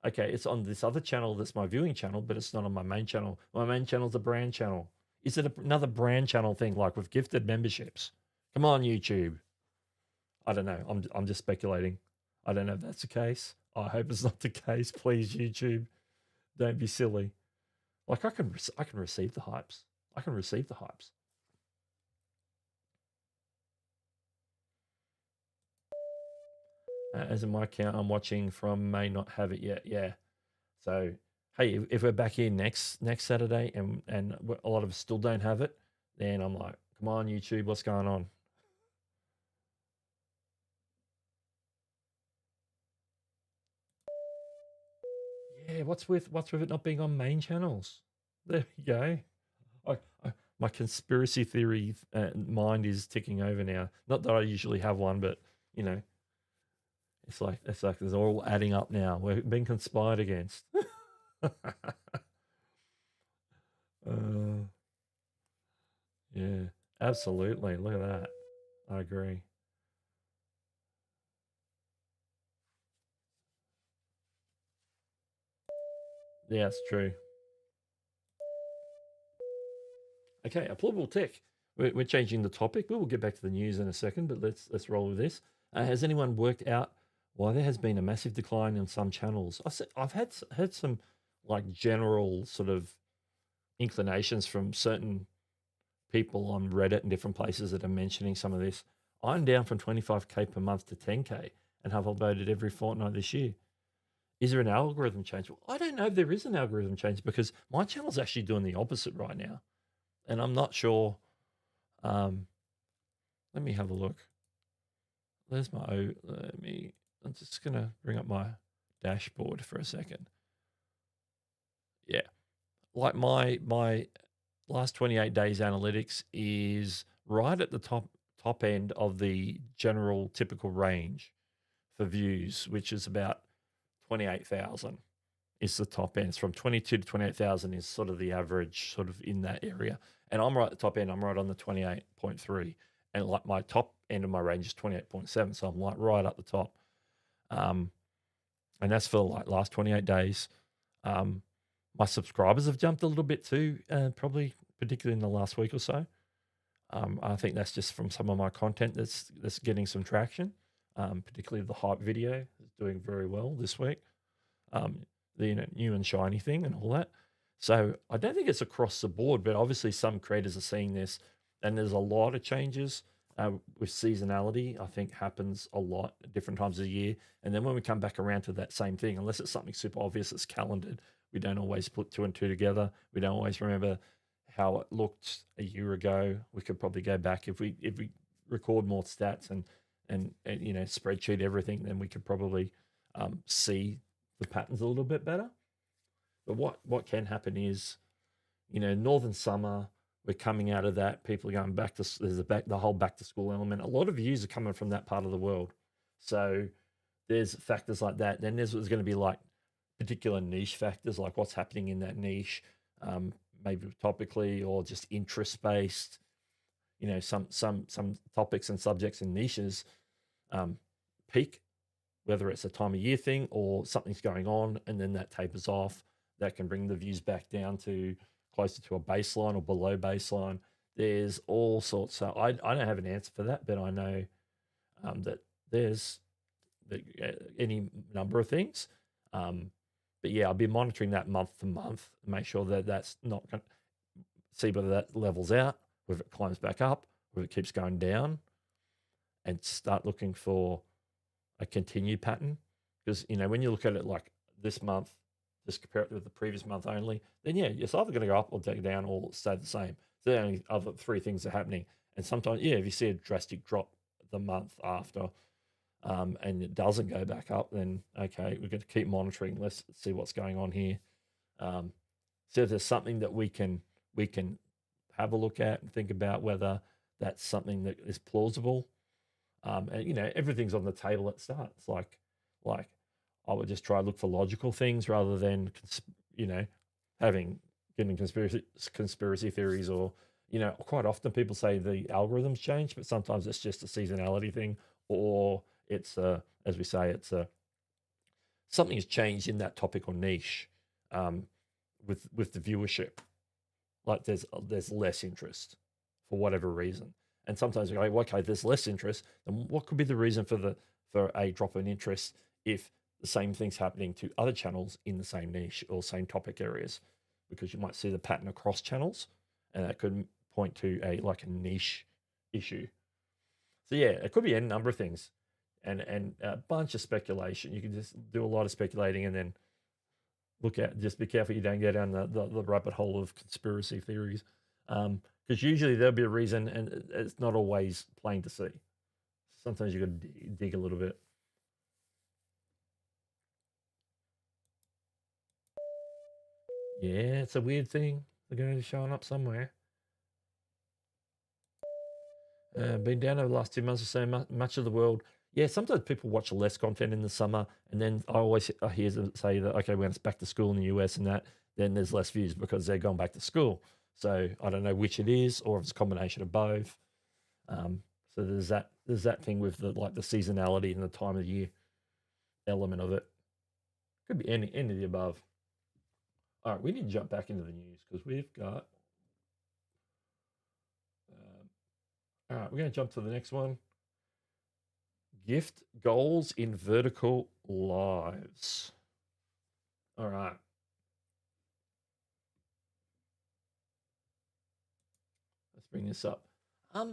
okay, it's on this other channel that's my viewing channel, but it's not on my main channel. My main channel is a brand channel. Is it another brand channel thing, like with gifted memberships? Come on, YouTube. I don't know. I'm just speculating. I don't know if that's the case. I hope it's not the case. Please, YouTube, don't be silly. Like I can receive the hypes. I can receive the hypes. As in my account, I'm watching from may not have it yet. Yeah. So hey, if we're back here next Saturday and a lot of us still don't have it, then I'm like, come on, YouTube, what's going on? Yeah, what's with it not being on main channels? There we go. My conspiracy theory mind is ticking over now. Not that I usually have one, but you know, it's like it's all adding up now. We're being conspired against. Yeah, absolutely. Look at that. I agree. Yeah, it's true. Okay, applaudable tech. We're changing the topic. We will get back to the news in a second, but let's roll with this. Has anyone worked out why there has been a massive decline in some channels? I've had some like general sort of inclinations from certain people on Reddit and different places that are mentioning some of this. I'm down from 25K per month to 10K and have uploaded every fortnight this year. Is there an algorithm change? Well, I don't know if there is an algorithm change, because my channel's actually doing the opposite right now. And I'm not sure. Let me have a look. I'm just going to bring up my dashboard for a second. Yeah. Like my last 28 days analytics is right at the top end of the general typical range for views, which is about 28,000 is the top end. It's from 22 to 28,000 is sort of the average, sort of in that area. And I'm right at the top end. I'm right on the 28.3, and like my top end of my range is 28.7. So I'm like right up the top. And that's for like last 28 days. My subscribers have jumped a little bit too, probably particularly in the last week or so. I think that's just from some of my content that's getting some traction. Particularly the hype video is doing very well this week. The new and shiny thing and all that. So I don't think it's across the board, but obviously some creators are seeing this, and there's a lot of changes with seasonality. I think happens a lot at different times of the year, and then when we come back around to that same thing, unless it's something super obvious, it's calendared. We don't always put 2 and 2 together. We don't always remember how it looked a year ago. We could probably go back if we record more stats and spreadsheet everything, then we could probably see the patterns a little bit better. But what can happen is, northern summer, we're coming out of that. People are going back to the whole back to school element. A lot of views are coming from that part of the world, so there's factors like that. Then there's going to be like particular niche factors, like what's happening in that niche, maybe topically or just interest based. You know, some topics and subjects and niches peak, whether it's a time of year thing or something's going on, and then that tapers off. That can bring the views back down to closer to a baseline or below baseline. There's all sorts. So I don't have an answer for that, but I know that there's any number of things. But yeah, I'll be monitoring that month to month and make sure that that's not going to see whether that levels out, whether it climbs back up, whether it keeps going down, and start looking for a continued pattern. Because, you know, when you look at it like this month, just compare it with the previous month only, then yeah, it's either going to go up or go down or stay the same. So the only other three things are happening. And sometimes, yeah, if you see a drastic drop the month after, and it doesn't go back up, then okay, we're going to keep monitoring. Let's see what's going on here. So if there's something that we can have a look at and think about whether that's something that is plausible. And you know, everything's on the table at start. It's like I would just try to look for logical things rather than you know, getting conspiracy theories, or you know, quite often people say the algorithms change, but sometimes it's just a seasonality thing, or it's as we say, it's something has changed in that topic or niche with the viewership. Like there's less interest for whatever reason, and sometimes we go, okay, there's less interest, then what could be the reason for a drop in interest if the same thing's happening to other channels in the same niche or same topic areas? Because you might see the pattern across channels, and that could point to a niche issue. So yeah, it could be any number of things, and a bunch of speculation. You can just do a lot of speculating, and then just be careful you don't go down the rabbit hole of conspiracy theories, because usually there'll be a reason, and it's not always plain to see. Sometimes you got to dig a little bit. Yeah, it's a weird thing. They're going to be showing up somewhere. Been down over the last 2 months or so, much of the world. Yeah, sometimes people watch less content in the summer, and then I hear them say that, okay, when it's back to school in the US and that, then there's less views because they're going back to school. So I don't know which it is, or if it's a combination of both. So there's that thing with the seasonality and the time of the year element of it. Could be any of the above. All right, we need to jump back into the news because we've got. All right, we're going to jump to the next one. Gift goals in vertical lives. All right. Let's bring this up. I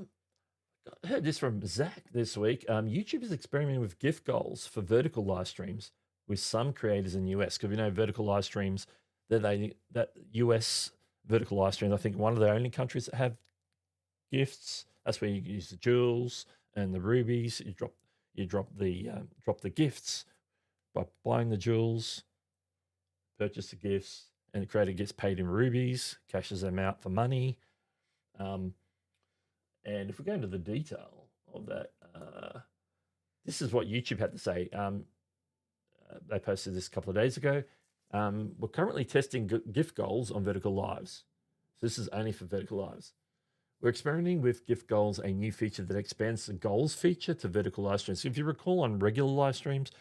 heard this from Zach this week. YouTube is experimenting with gift goals for vertical live streams with some creators in the US, because we know vertical live streams, that US vertical live streams, I think one of the only countries that have gifts. That's where you use the jewels and the rubies. You drop the gifts by buying the jewels, purchase the gifts, and the creator gets paid in rubies, cashes them out for money. And if we go into the detail of that, this is what YouTube had to say. They posted this a couple of days ago. We're currently testing gift goals on vertical lives. So this is only for vertical lives. We're experimenting with gift goals, a new feature that expands the goals feature to vertical live streams. So if you recall, on regular live streams,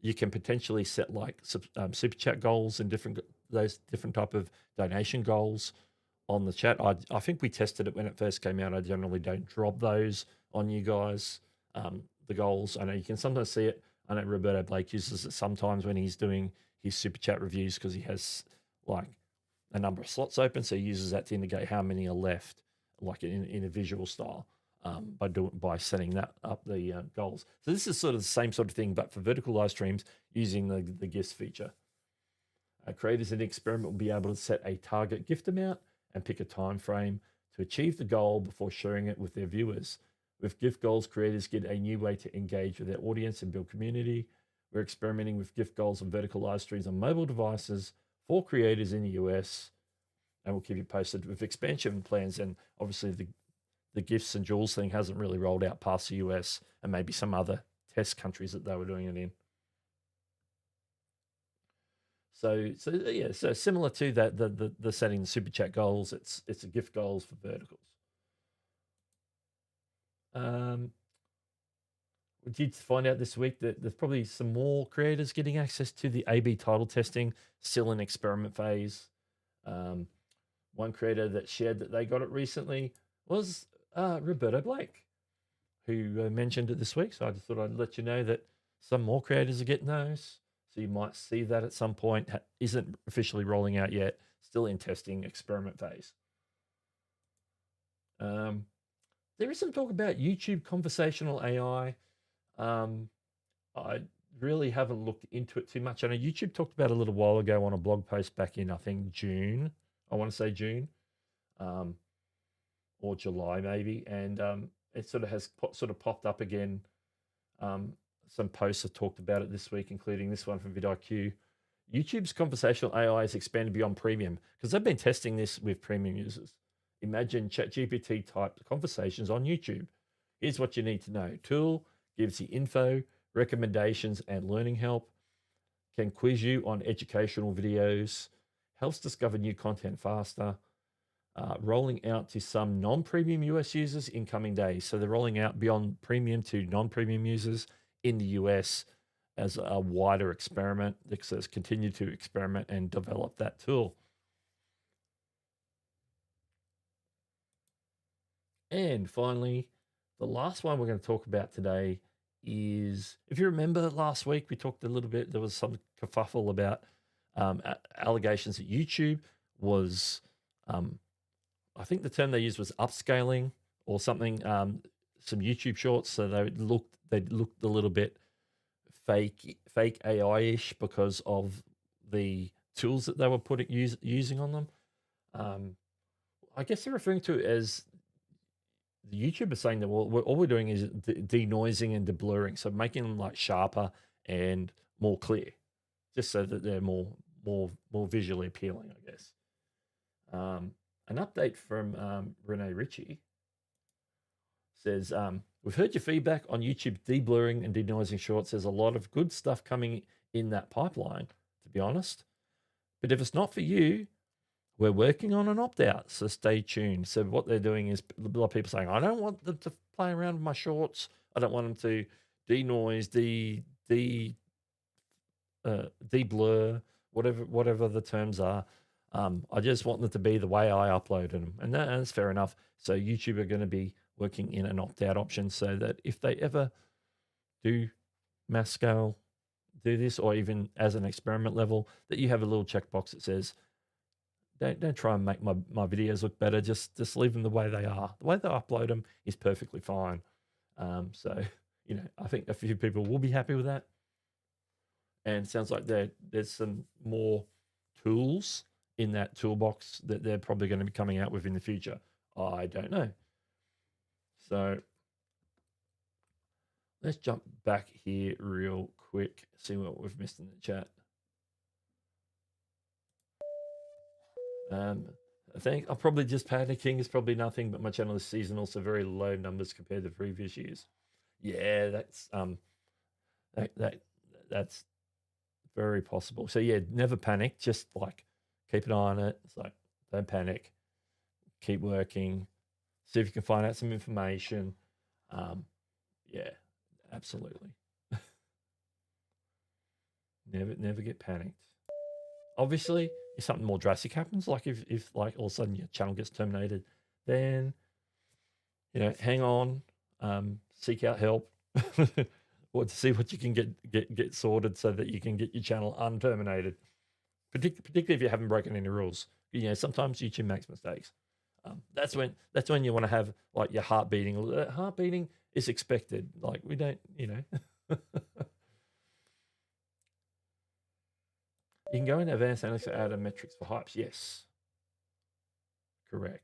you can potentially set super chat goals and those different type of donation goals on the chat. I think we tested it when it first came out. I generally don't drop those on you guys. The goals, I know you can sometimes see it. I know Roberto Blake uses it sometimes when he's doing his super chat reviews, because he has a number of slots open, so he uses that to indicate how many are left, in a visual style, by setting that up the goals. So this is sort of the same sort of thing, but for vertical live streams using the gifts feature. Creators in the experiment will be able to set a target gift amount and pick a time frame to achieve the goal before sharing it with their viewers. With gift goals, creators get a new way to engage with their audience and build community. We're experimenting with gift goals and vertical live streams on mobile devices for creators in the US, and we'll keep you posted with expansion plans. And obviously the gifts and jewels thing hasn't really rolled out past the US and maybe some other test countries that they were doing it in. So yeah, so similar to that, the setting the super chat goals, it's a gift goals for verticals. We did find out this week that there's probably some more creators getting access to the A/B title testing, still in experiment phase. One creator that shared that they got it recently was Roberto Blake, who mentioned it this week. So I just thought I'd let you know that some more creators are getting those. So you might see that at some point. Isn't officially rolling out yet. Still in testing, experiment phase. There is some talk about YouTube conversational AI. I really haven't looked into it too much. I know YouTube talked about it a little while ago on a blog post back in, I think, June. I want to say June, or July maybe, and it sort of has popped up again. Some posts have talked about it this week, including this one from vidIQ. YouTube's conversational AI has expanded beyond premium because they've been testing this with premium users. Imagine ChatGPT type conversations on YouTube. Here's what you need to know. Tool gives you info, recommendations, and learning help. Can quiz you on educational videos. Helps discover new content faster. Rolling out to some non-premium US users in coming days. So they're rolling out beyond premium to non-premium users in the US as a wider experiment. It says continue to experiment and develop that tool. And finally, the last one we're going to talk about today is, if you remember last week, we talked a little bit, there was some kerfuffle about allegations that YouTube was, I think the term they used was upscaling or something, some YouTube shorts. So they looked a little bit fake AI-ish because of the tools that they were using on them. I guess they're referring to it as the YouTubers saying that, well, all we're doing is denoising and deblurring, so making them like sharper and more clear, just so that they're more visually appealing, I guess. An update from Renee Ritchie says, we've heard your feedback on YouTube deblurring and denoising shorts. There's a lot of good stuff coming in that pipeline, to be honest. But if it's not for you, we're working on an opt-out, so stay tuned. So what they're doing is a lot of people saying, I don't want them to play around with my shorts. I don't want them to denoise, deblur, whatever the terms are. I just want them to be the way I uploaded them. And that's fair enough. So YouTube are going to be working in an opt-out option so that if they ever do mass scale do this, or even as an experiment level, that you have a little checkbox that says, don't try and make my videos look better. Just leave them the way they are. The way they upload them is perfectly fine. So, I think a few people will be happy with that. And it sounds like there's some more tools in that toolbox that they're probably going to be coming out with in the future. I don't know. So let's jump back here real quick, see what we've missed in the chat. I think I'm probably just panicking. It's probably nothing, but my channel is seasonal, so very low numbers compared to previous years. Yeah, that's that's very possible. So yeah, never panic. Just like keep an eye on it. It's like don't panic. Keep working. See if you can find out some information. Yeah, absolutely. never get panicked. Obviously, if something more drastic happens, like if like all of a sudden your channel gets terminated, then hang on, seek out help, or to see what you can get sorted so that you can get your channel unterminated. Particularly if you haven't broken any rules. Sometimes YouTube makes mistakes. That's when you want to have like your heart beating. Heart beating is expected. Like we don't, You can go into advanced analytics to add metrics for hypes. Yes, correct.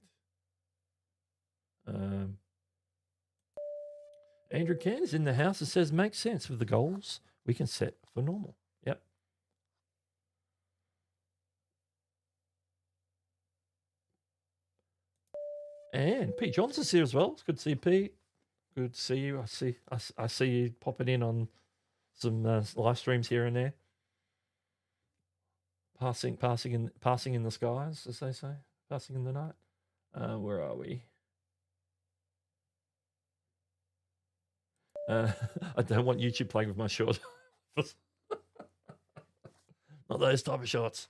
Andrew Ken is in the house and says, makes sense with the goals we can set for normal. Yep. And Pete Johnson's here as well. It's good to see you, Pete. Good to see you. I see you popping in on some live streams here and there. Passing in the skies, as they say. Passing in the night. Where are we? I don't want YouTube playing with my short. Not those type of shots.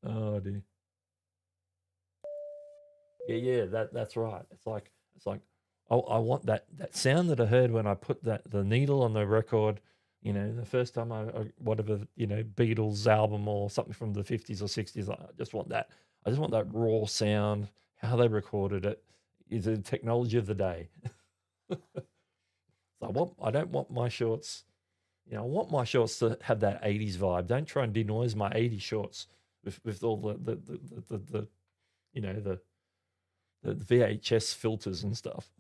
Oh dear. Yeah, that's right. It's like I want that sound that I heard when I put the needle on the record. You know, the first time I whatever, you know, Beatles album or something from the 50s or 60s. I just want that. I just want that raw sound. How they recorded it is the technology of the day. So I don't want my shorts. You know, I want my shorts to have that 80s vibe. Don't try and denoise my 80s shorts with all the you know, the VHS filters and stuff.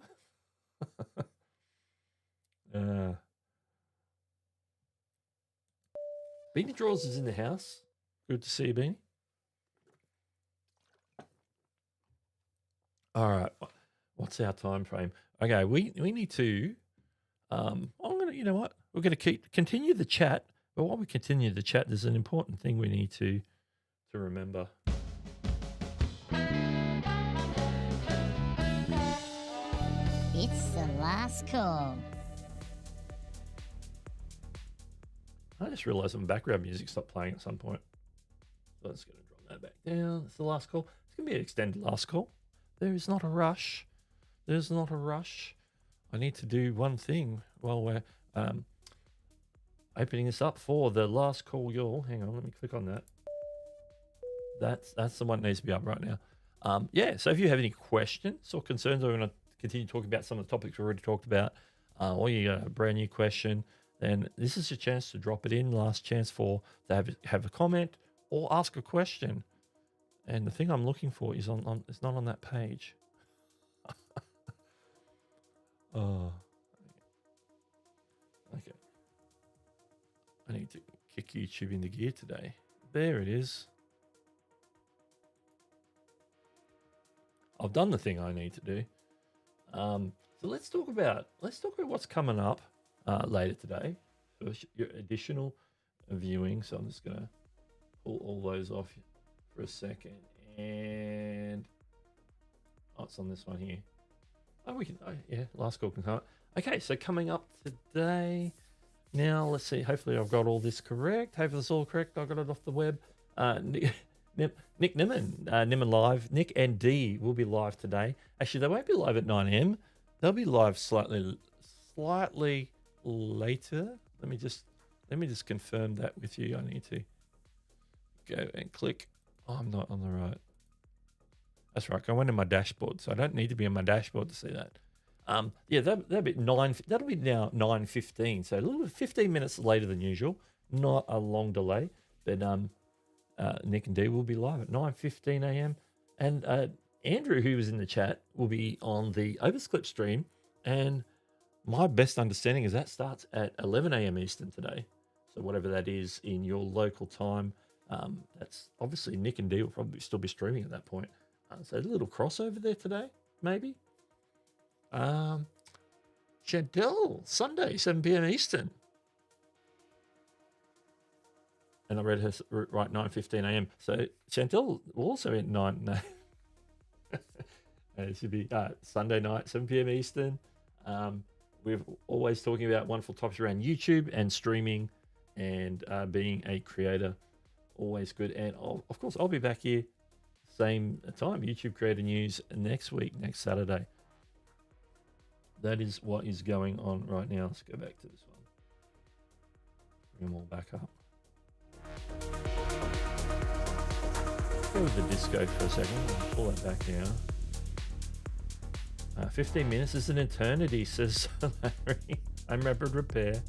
Beanie Drawers is in the house. Good to see you, Beanie. All right. What's our time frame? Okay, we need to. I'm gonna. You know what? We're gonna continue the chat. But while we continue the chat, there's an important thing we need to remember. It's the last call. I just realised some background music stopped playing at some point. So I'm just going to drop that back down. It's the last call. It's going to be an extended last call. There is not a rush. There's not a rush. I need to do one thing while we're opening this up for the last call, y'all. Hang on, let me click on that. That's the one that needs to be up right now. Yeah, so if you have any questions or concerns, or we're going to continue talking about some of the topics we already talked about, or you got a brand new question, then this is your chance to drop it in. Last chance to have a comment or ask a question. And the thing I'm looking for is it's not on that page. Oh, okay. I need to kick YouTube into gear today. There it is. I've done the thing I need to do. So let's talk about what's coming up later today for your additional viewing. So I'm just gonna pull all those off for a second, and it's on this one here. Yeah, last call can come up. Okay, so coming up today. Now let's see. Hopefully I've got all this correct. Hopefully it's all correct. I got it off the web. Nick Nimmin live. Nick and Dee will be live today. Actually, they won't be live at 9 a.m. They'll be live slightly later. Let me just confirm that with you. I need to go and click. Oh, I'm not on the right. That's right. I went in my dashboard, so I don't need to be on my dashboard to see that. Yeah, that'll be That'll be now 9:15. So a little bit 15 minutes later than usual. Not a long delay, but Nick and Dee will be live at 9:15 a.m. And Andrew, who was in the chat, will be on the Oversclip stream. And my best understanding is that starts at 11 a.m. Eastern today. So whatever that is in your local time, that's obviously Nick and Dee will probably still be streaming at that point. So a little crossover there today, maybe. Chantel, Sunday, 7 p.m. Eastern. And I read her right 9:15 a.m. So Chantel will also be at 9. No. It should be Sunday night, 7 p.m. Eastern. We're always talking about wonderful topics around YouTube and streaming and being a creator. Always good. And of course, I'll be back here same time, YouTube Creator News next week, next Saturday. That is what is going on right now. Let's go back to this one. Bring them all back up. Go with the disco for a second. I'll pull that back now. 15 minutes is an eternity, says Larry. I'm rapid repair.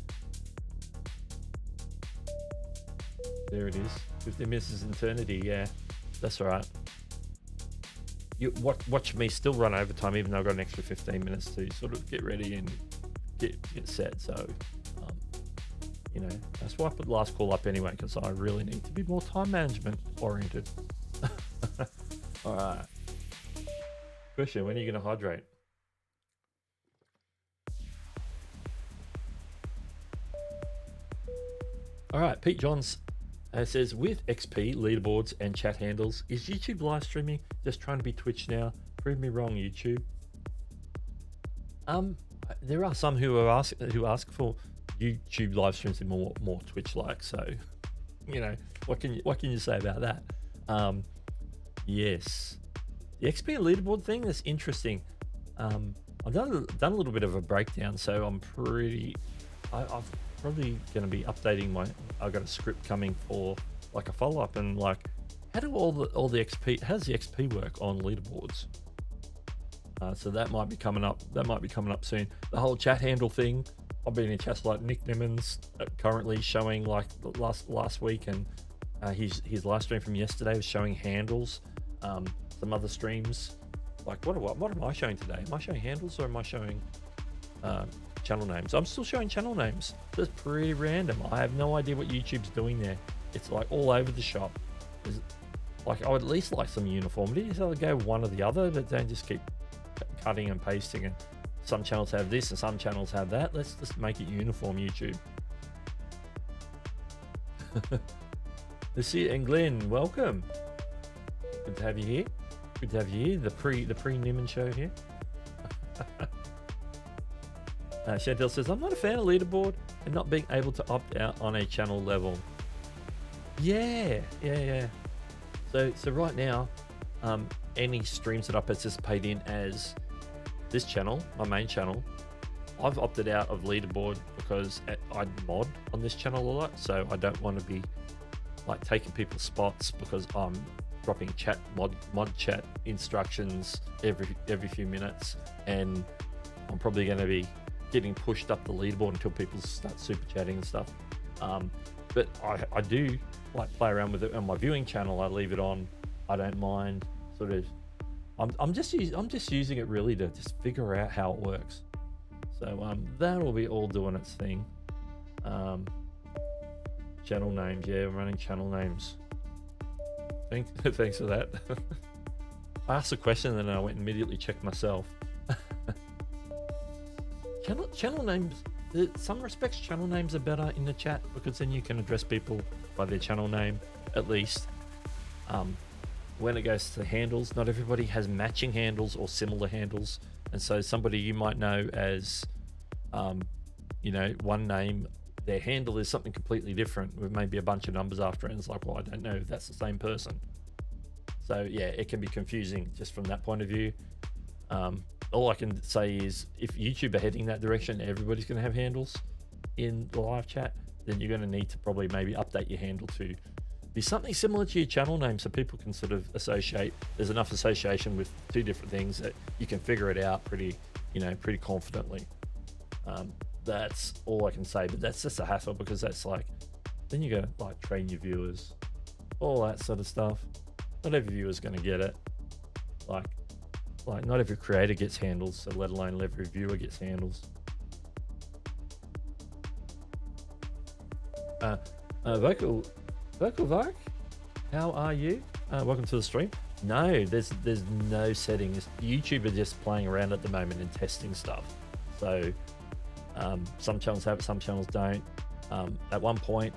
There it is. 15 minutes is an eternity. Yeah, that's all right. You watch me still run overtime, even though I've got an extra 15 minutes to sort of get ready and get set. So, you know, that's why I put the last call up anyway, because I really need to be more time management oriented. All right. Question: when are you going to hydrate? All right, Pete Johns It says, with XP, leaderboards, and chat handles, is YouTube live streaming just trying to be Twitch now? Prove me wrong, YouTube. There are some who ask for YouTube live streams to be more Twitch-like. So, you know, what can you say about that? Yes, the XP and leaderboard thing, that's interesting. I've done a little bit of a breakdown, so I'm probably going to be updating I've got a script coming for like a follow-up, and like, how do all the XP, how does the XP work on leaderboards? So that might be coming up. That might be coming up soon. The whole chat handle thing. I've been in chats like Nick Nimmons currently showing like last week, and his live stream from yesterday was showing handles. Some other streams, like what am I showing today? Am I showing handles or am I showing channel names? I'm still showing channel names. That's pretty random. I have no idea what YouTube's doing there. It's like all over the shop. Like, I would at least like some uniformity. So I'd go one or the other, but don't just keep cutting and pasting. And some channels have this and some channels have that. Let's just make it uniform, YouTube. Let's see, and Glenn, welcome. Good to have you here. Good to have you here. The pre-Nimmin show here. Chantel says, I'm not a fan of leaderboard and not being able to opt out on a channel level. Yeah. So right now, any streams that I participate in as this channel, my main channel, I've opted out of leaderboard because I mod on this channel a lot, so I don't want to be like taking people's spots because I'm dropping mod chat instructions every few minutes, and I'm probably going to be getting pushed up the leaderboard until people start super chatting and stuff. But I do like play around with it on my viewing channel. I leave it on. I don't mind. Sort of. I'm just using it really to just figure out how it works. So that'll be all doing its thing. Channel names, yeah, I'm running channel names. Thanks for that. I asked a question and then I went and immediately checked myself. Channel names, in some respects channel names are better in the chat because then you can address people by their channel name at least. When it goes to handles, not everybody has matching handles or similar handles, and so somebody you might know as you know, one name, their handle is something completely different with maybe a bunch of numbers after it, and it's like, well, I don't know if that's the same person. So yeah, it can be confusing just from that point of view. All I can say is if YouTube are heading that direction, everybody's going to have handles in the live chat, then you're going to need to probably maybe update your handle to be something similar to your channel name so people can sort of associate. There's enough association with two different things that you can figure it out pretty confidently. That's all I can say, but that's just a hassle because that's like, then you gotta like train your viewers, all that sort of stuff. Not every viewer's gonna get it. Like not every creator gets handles, so let alone every viewer gets handles. Vocal Vark, how are you? Welcome to the stream. No, there's no settings. YouTube are just playing around at the moment and testing stuff. So some channels have it, some channels don't. At one point,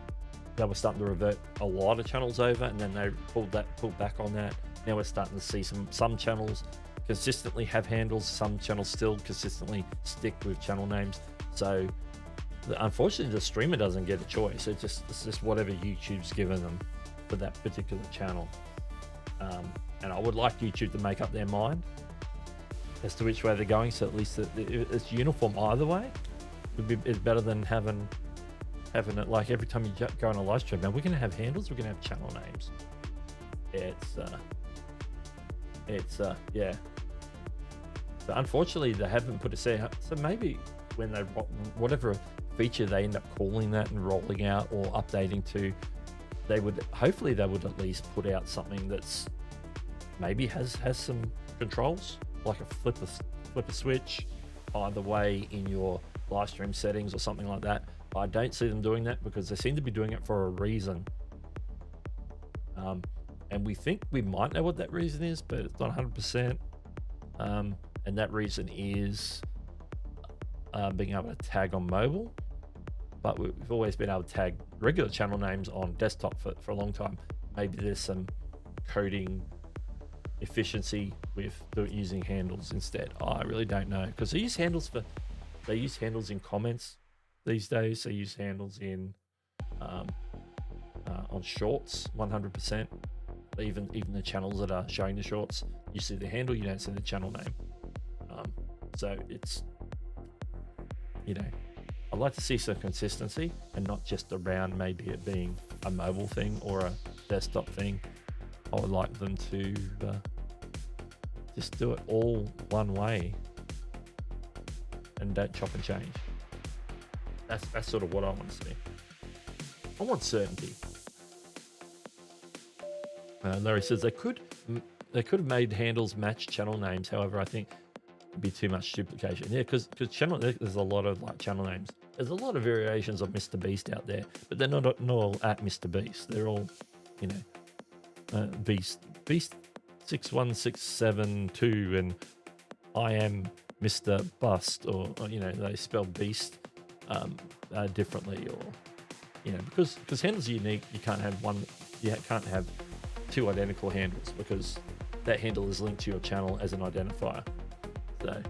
they were starting to revert a lot of channels over, and then they pulled back on that. Now we're starting to see some channels consistently have handles, some channels still consistently stick with channel names. So unfortunately, the streamer doesn't get a choice. It's just whatever YouTube's given them for that particular channel. And I would like YouTube to make up their mind as to which way they're going, so at least it's uniform either way. It's better than having it like every time you go on a live stream. Now we're going to have handles, we're going to have channel names. Yeah. So unfortunately, they haven't put a say. So maybe when they whatever feature they end up calling that and rolling out or updating to, hopefully they would at least put out something that's maybe has some controls, like a flip a switch either way in your live stream settings or something like that. I don't see them doing that because they seem to be doing it for a reason. And we think we might know what that reason is, but it's not 100%. And that reason is being able to tag on mobile, but we've always been able to tag regular channel names on desktop for a long time. Maybe there's some coding efficiency with using handles instead. I really don't know, because they use handles in comments these days. They use handles in on shorts 100%. Even the channels that are showing the shorts, you see the handle, you don't see the channel name. So it's, you know, I'd like to see some consistency and not just around maybe it being a mobile thing or a desktop thing. I would like them to just do it all one way and don't chop and change. That's sort of what I want to see. I want certainty. Larry says they could have made handles match channel names. However, I think it'd be too much duplication. Yeah, because there's a lot of like channel names. There's a lot of variations of Mr. Beast out there, but they're not all at Mr. Beast. They're all, you know, Beast 61672 and I am Mr. Bust, or you know, they spell Beast differently, or you know, because handles are unique. You can't have two identical handles, because that handle is linked to your channel as an identifier. So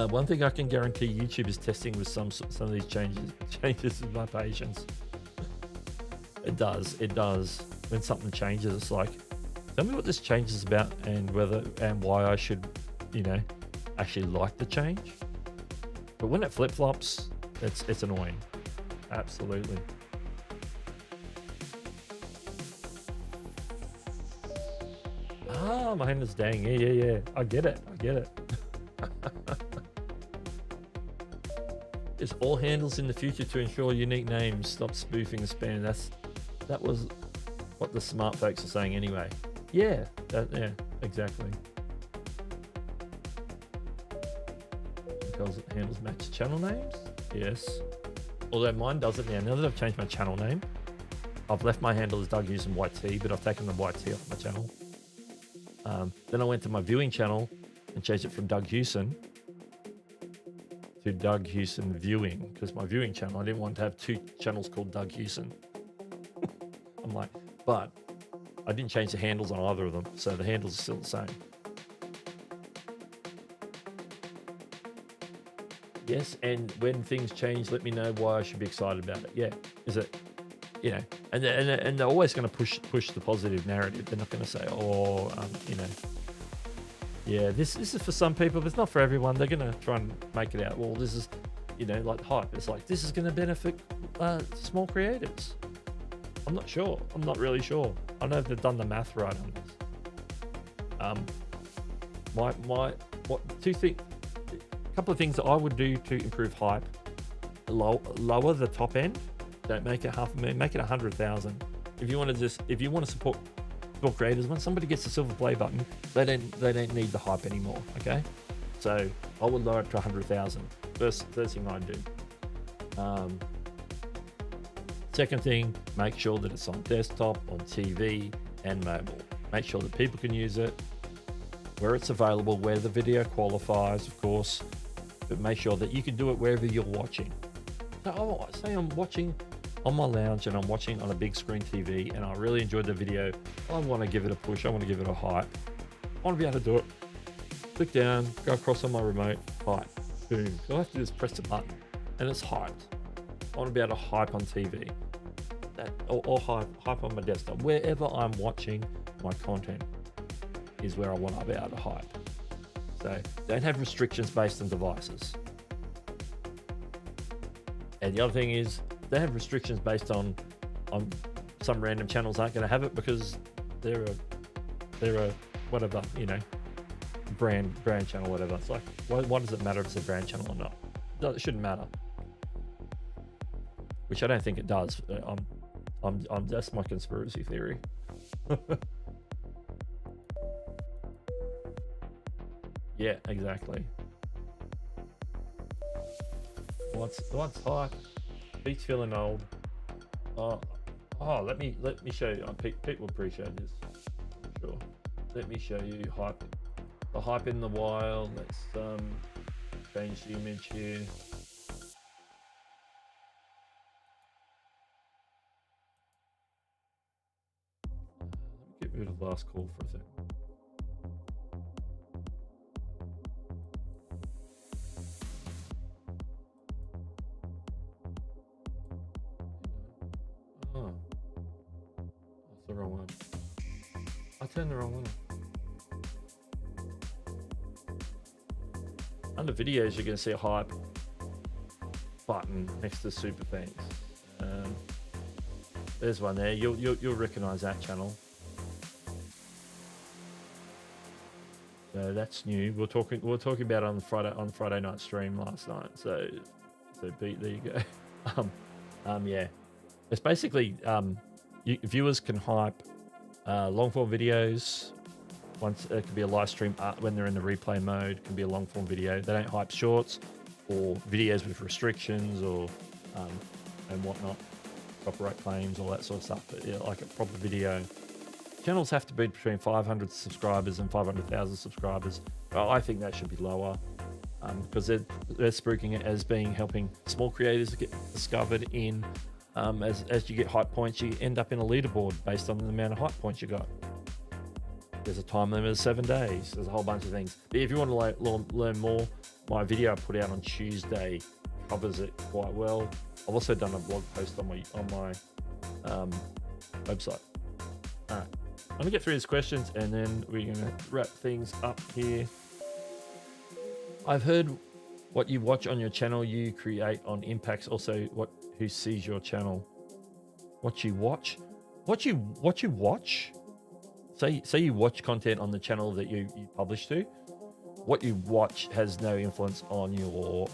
one thing I can guarantee YouTube is testing with some of these changes with my patience. It does. When something changes, it's like, tell me what this change is about and why I should, you know, actually like the change. But when it flip-flops, it's annoying. Absolutely. Ah, my hand is dang. Yeah. I get it. It's all handles in the future to ensure unique names. Stop spoofing and spam. That was what the smart folks are saying anyway. Yeah, exactly. Because handles match channel names. Yes. Although mine doesn't now. Now that I've changed my channel name, I've left my handle as Doug Hewson YT, but I've taken the YT off my channel. Then I went to my viewing channel and changed it from Doug Hewson to Doug Hewson Viewing, because my viewing channel, I didn't want to have two channels called Doug Hewson. I'm like, but I didn't change the handles on either of them, so the handles are still the same. Yes, and when things change, let me know why I should be excited about it. Yeah, is it, you know, and they're always going to push the positive narrative. They're not going to say, oh, you know, yeah, this is for some people, but it's not for everyone. They're going to try and make it out, well, this is, you know, like hype. It's like, this is going to benefit small creators. I'm not sure. I'm not really sure. I know they've done the math right on this. A couple of things that I would do to improve hype: lower the top end. Don't make it $500,000. Make it 100,000. If you want to support creators, when somebody gets the silver play button, they don't need the hype anymore. Okay, so I would lower it to 100,000. First thing I'd do. Second thing, make sure that it's on desktop, on TV, and mobile. Make sure that people can use it where it's available, where the video qualifies, of course, but make sure that you can do it wherever you're watching. So say I'm watching on my lounge and I'm watching on a big screen TV and I really enjoyed the video. I want to give it a push. I want to give it a hype. I want to be able to do it. Click down, go across on my remote, hype, boom. All I have to do is press the button and it's hyped. I want to be able to hype on TV. Or hype on my desktop. Wherever I'm watching my content is where I want to be able to hype. So don't have restrictions based on devices. And the other thing is, they have restrictions based on some random channels aren't going to have it because they're a whatever, you know, brand channel, whatever. It's like, why does it matter if it's a brand channel or not? It shouldn't matter. Which I don't think it does. That's my conspiracy theory. Yeah, exactly. What's hype? Pete's feeling old. Oh, let me show you. Pete will appreciate this. I'm sure. Let me show you hype. The hype in the wild. Let's change the image here. Bit of last call for a second. Oh, that's the wrong one. I turned the wrong one. Under videos, you're going to see a hype button next to super thanks. There's one there. You'll recognize that channel. So that's new. We were talking about it on Friday night stream last night. So Pete, there you go. Yeah, it's basically viewers can hype long form videos. Once it can be a live stream when they're in the replay mode. It can be a long form video. They don't hype shorts or videos with restrictions or and whatnot, copyright claims, all that sort of stuff. But yeah, like a proper video. Channels have to be between 500 subscribers and 500,000 subscribers. Well, I think that should be lower because they're spruiking it as being helping small creators get discovered in. As you get hype points, you end up in a leaderboard based on the amount of hype points you got. There's a time limit of 7 days. There's a whole bunch of things. But if you want to learn more, my video I put out on Tuesday covers it quite well. I've also done a blog post on my website. All right, let me get through these questions and then we're gonna wrap things up here. I've heard what you watch on your channel you create on impacts. Also, who sees your channel? What you watch? What you watch? Say you watch content on the channel that you publish to. What you watch has no influence on your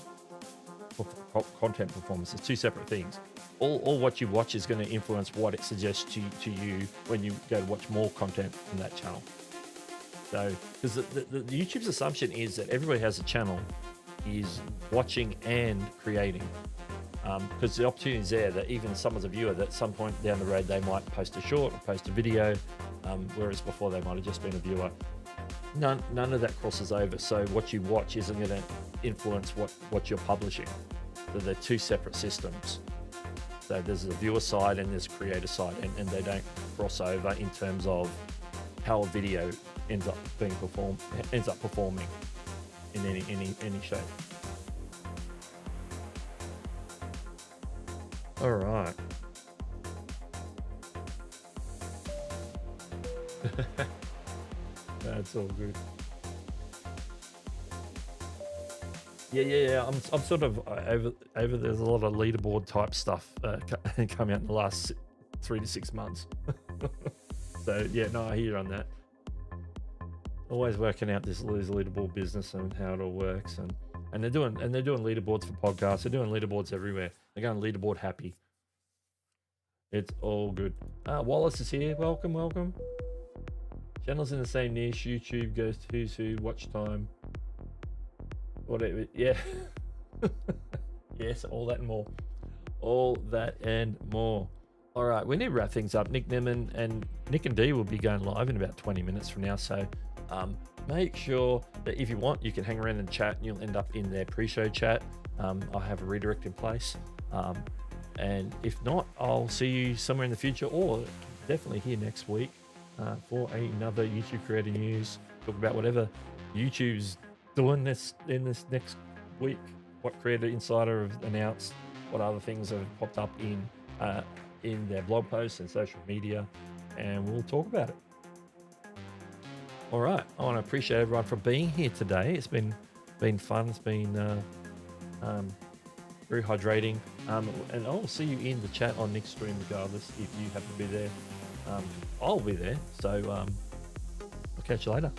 content performance. It's two separate things. All what you watch is going to influence what it suggests to you when you go to watch more content from that channel. So, because the YouTube's assumption is that everybody has a channel is watching and creating. Because the opportunity is there that even someone's a viewer that at some point down the road they might post a short or post a video, whereas before they might have just been a viewer. None of that crosses over. So what you watch isn't going to influence what you're publishing. So they're two separate systems. So there's the viewer side and there's creator side, and they don't cross over in terms of how a video ends up performing in any shape. All right. That's all good. Yeah. I'm sort of over. There's a lot of leaderboard type stuff coming out in the last 3 to 6 months. So yeah, no, I hear you on that. Always working out this leaderboard business and how it all works, and they're doing leaderboards for podcasts. They're doing leaderboards everywhere. They're going leaderboard happy. It's all good. Wallace is here. Welcome. Channels in the same niche. YouTube goes to who's who, watch time, whatever. Yeah. Yes, all that and more. All that and more. All right, we need to wrap things up. Nick Nimmin and Nick and Dee will be going live in about 20 minutes from now. So make sure that if you want, you can hang around and chat, and you'll end up in their pre-show chat. I have a redirect in place. And if not, I'll see you somewhere in the future, or definitely here next week for another YouTube Creator News. Talk about whatever YouTube's doing in this next week. What Creator Insider have announced, what other things have popped up in their blog posts and social media, and we'll talk about it. All right, I want to appreciate everyone for being here today. It's been fun. It's been very hydrating, and I'll see you in the chat on Nick's stream regardless if you happen to be there. I'll be there, so I'll catch you later.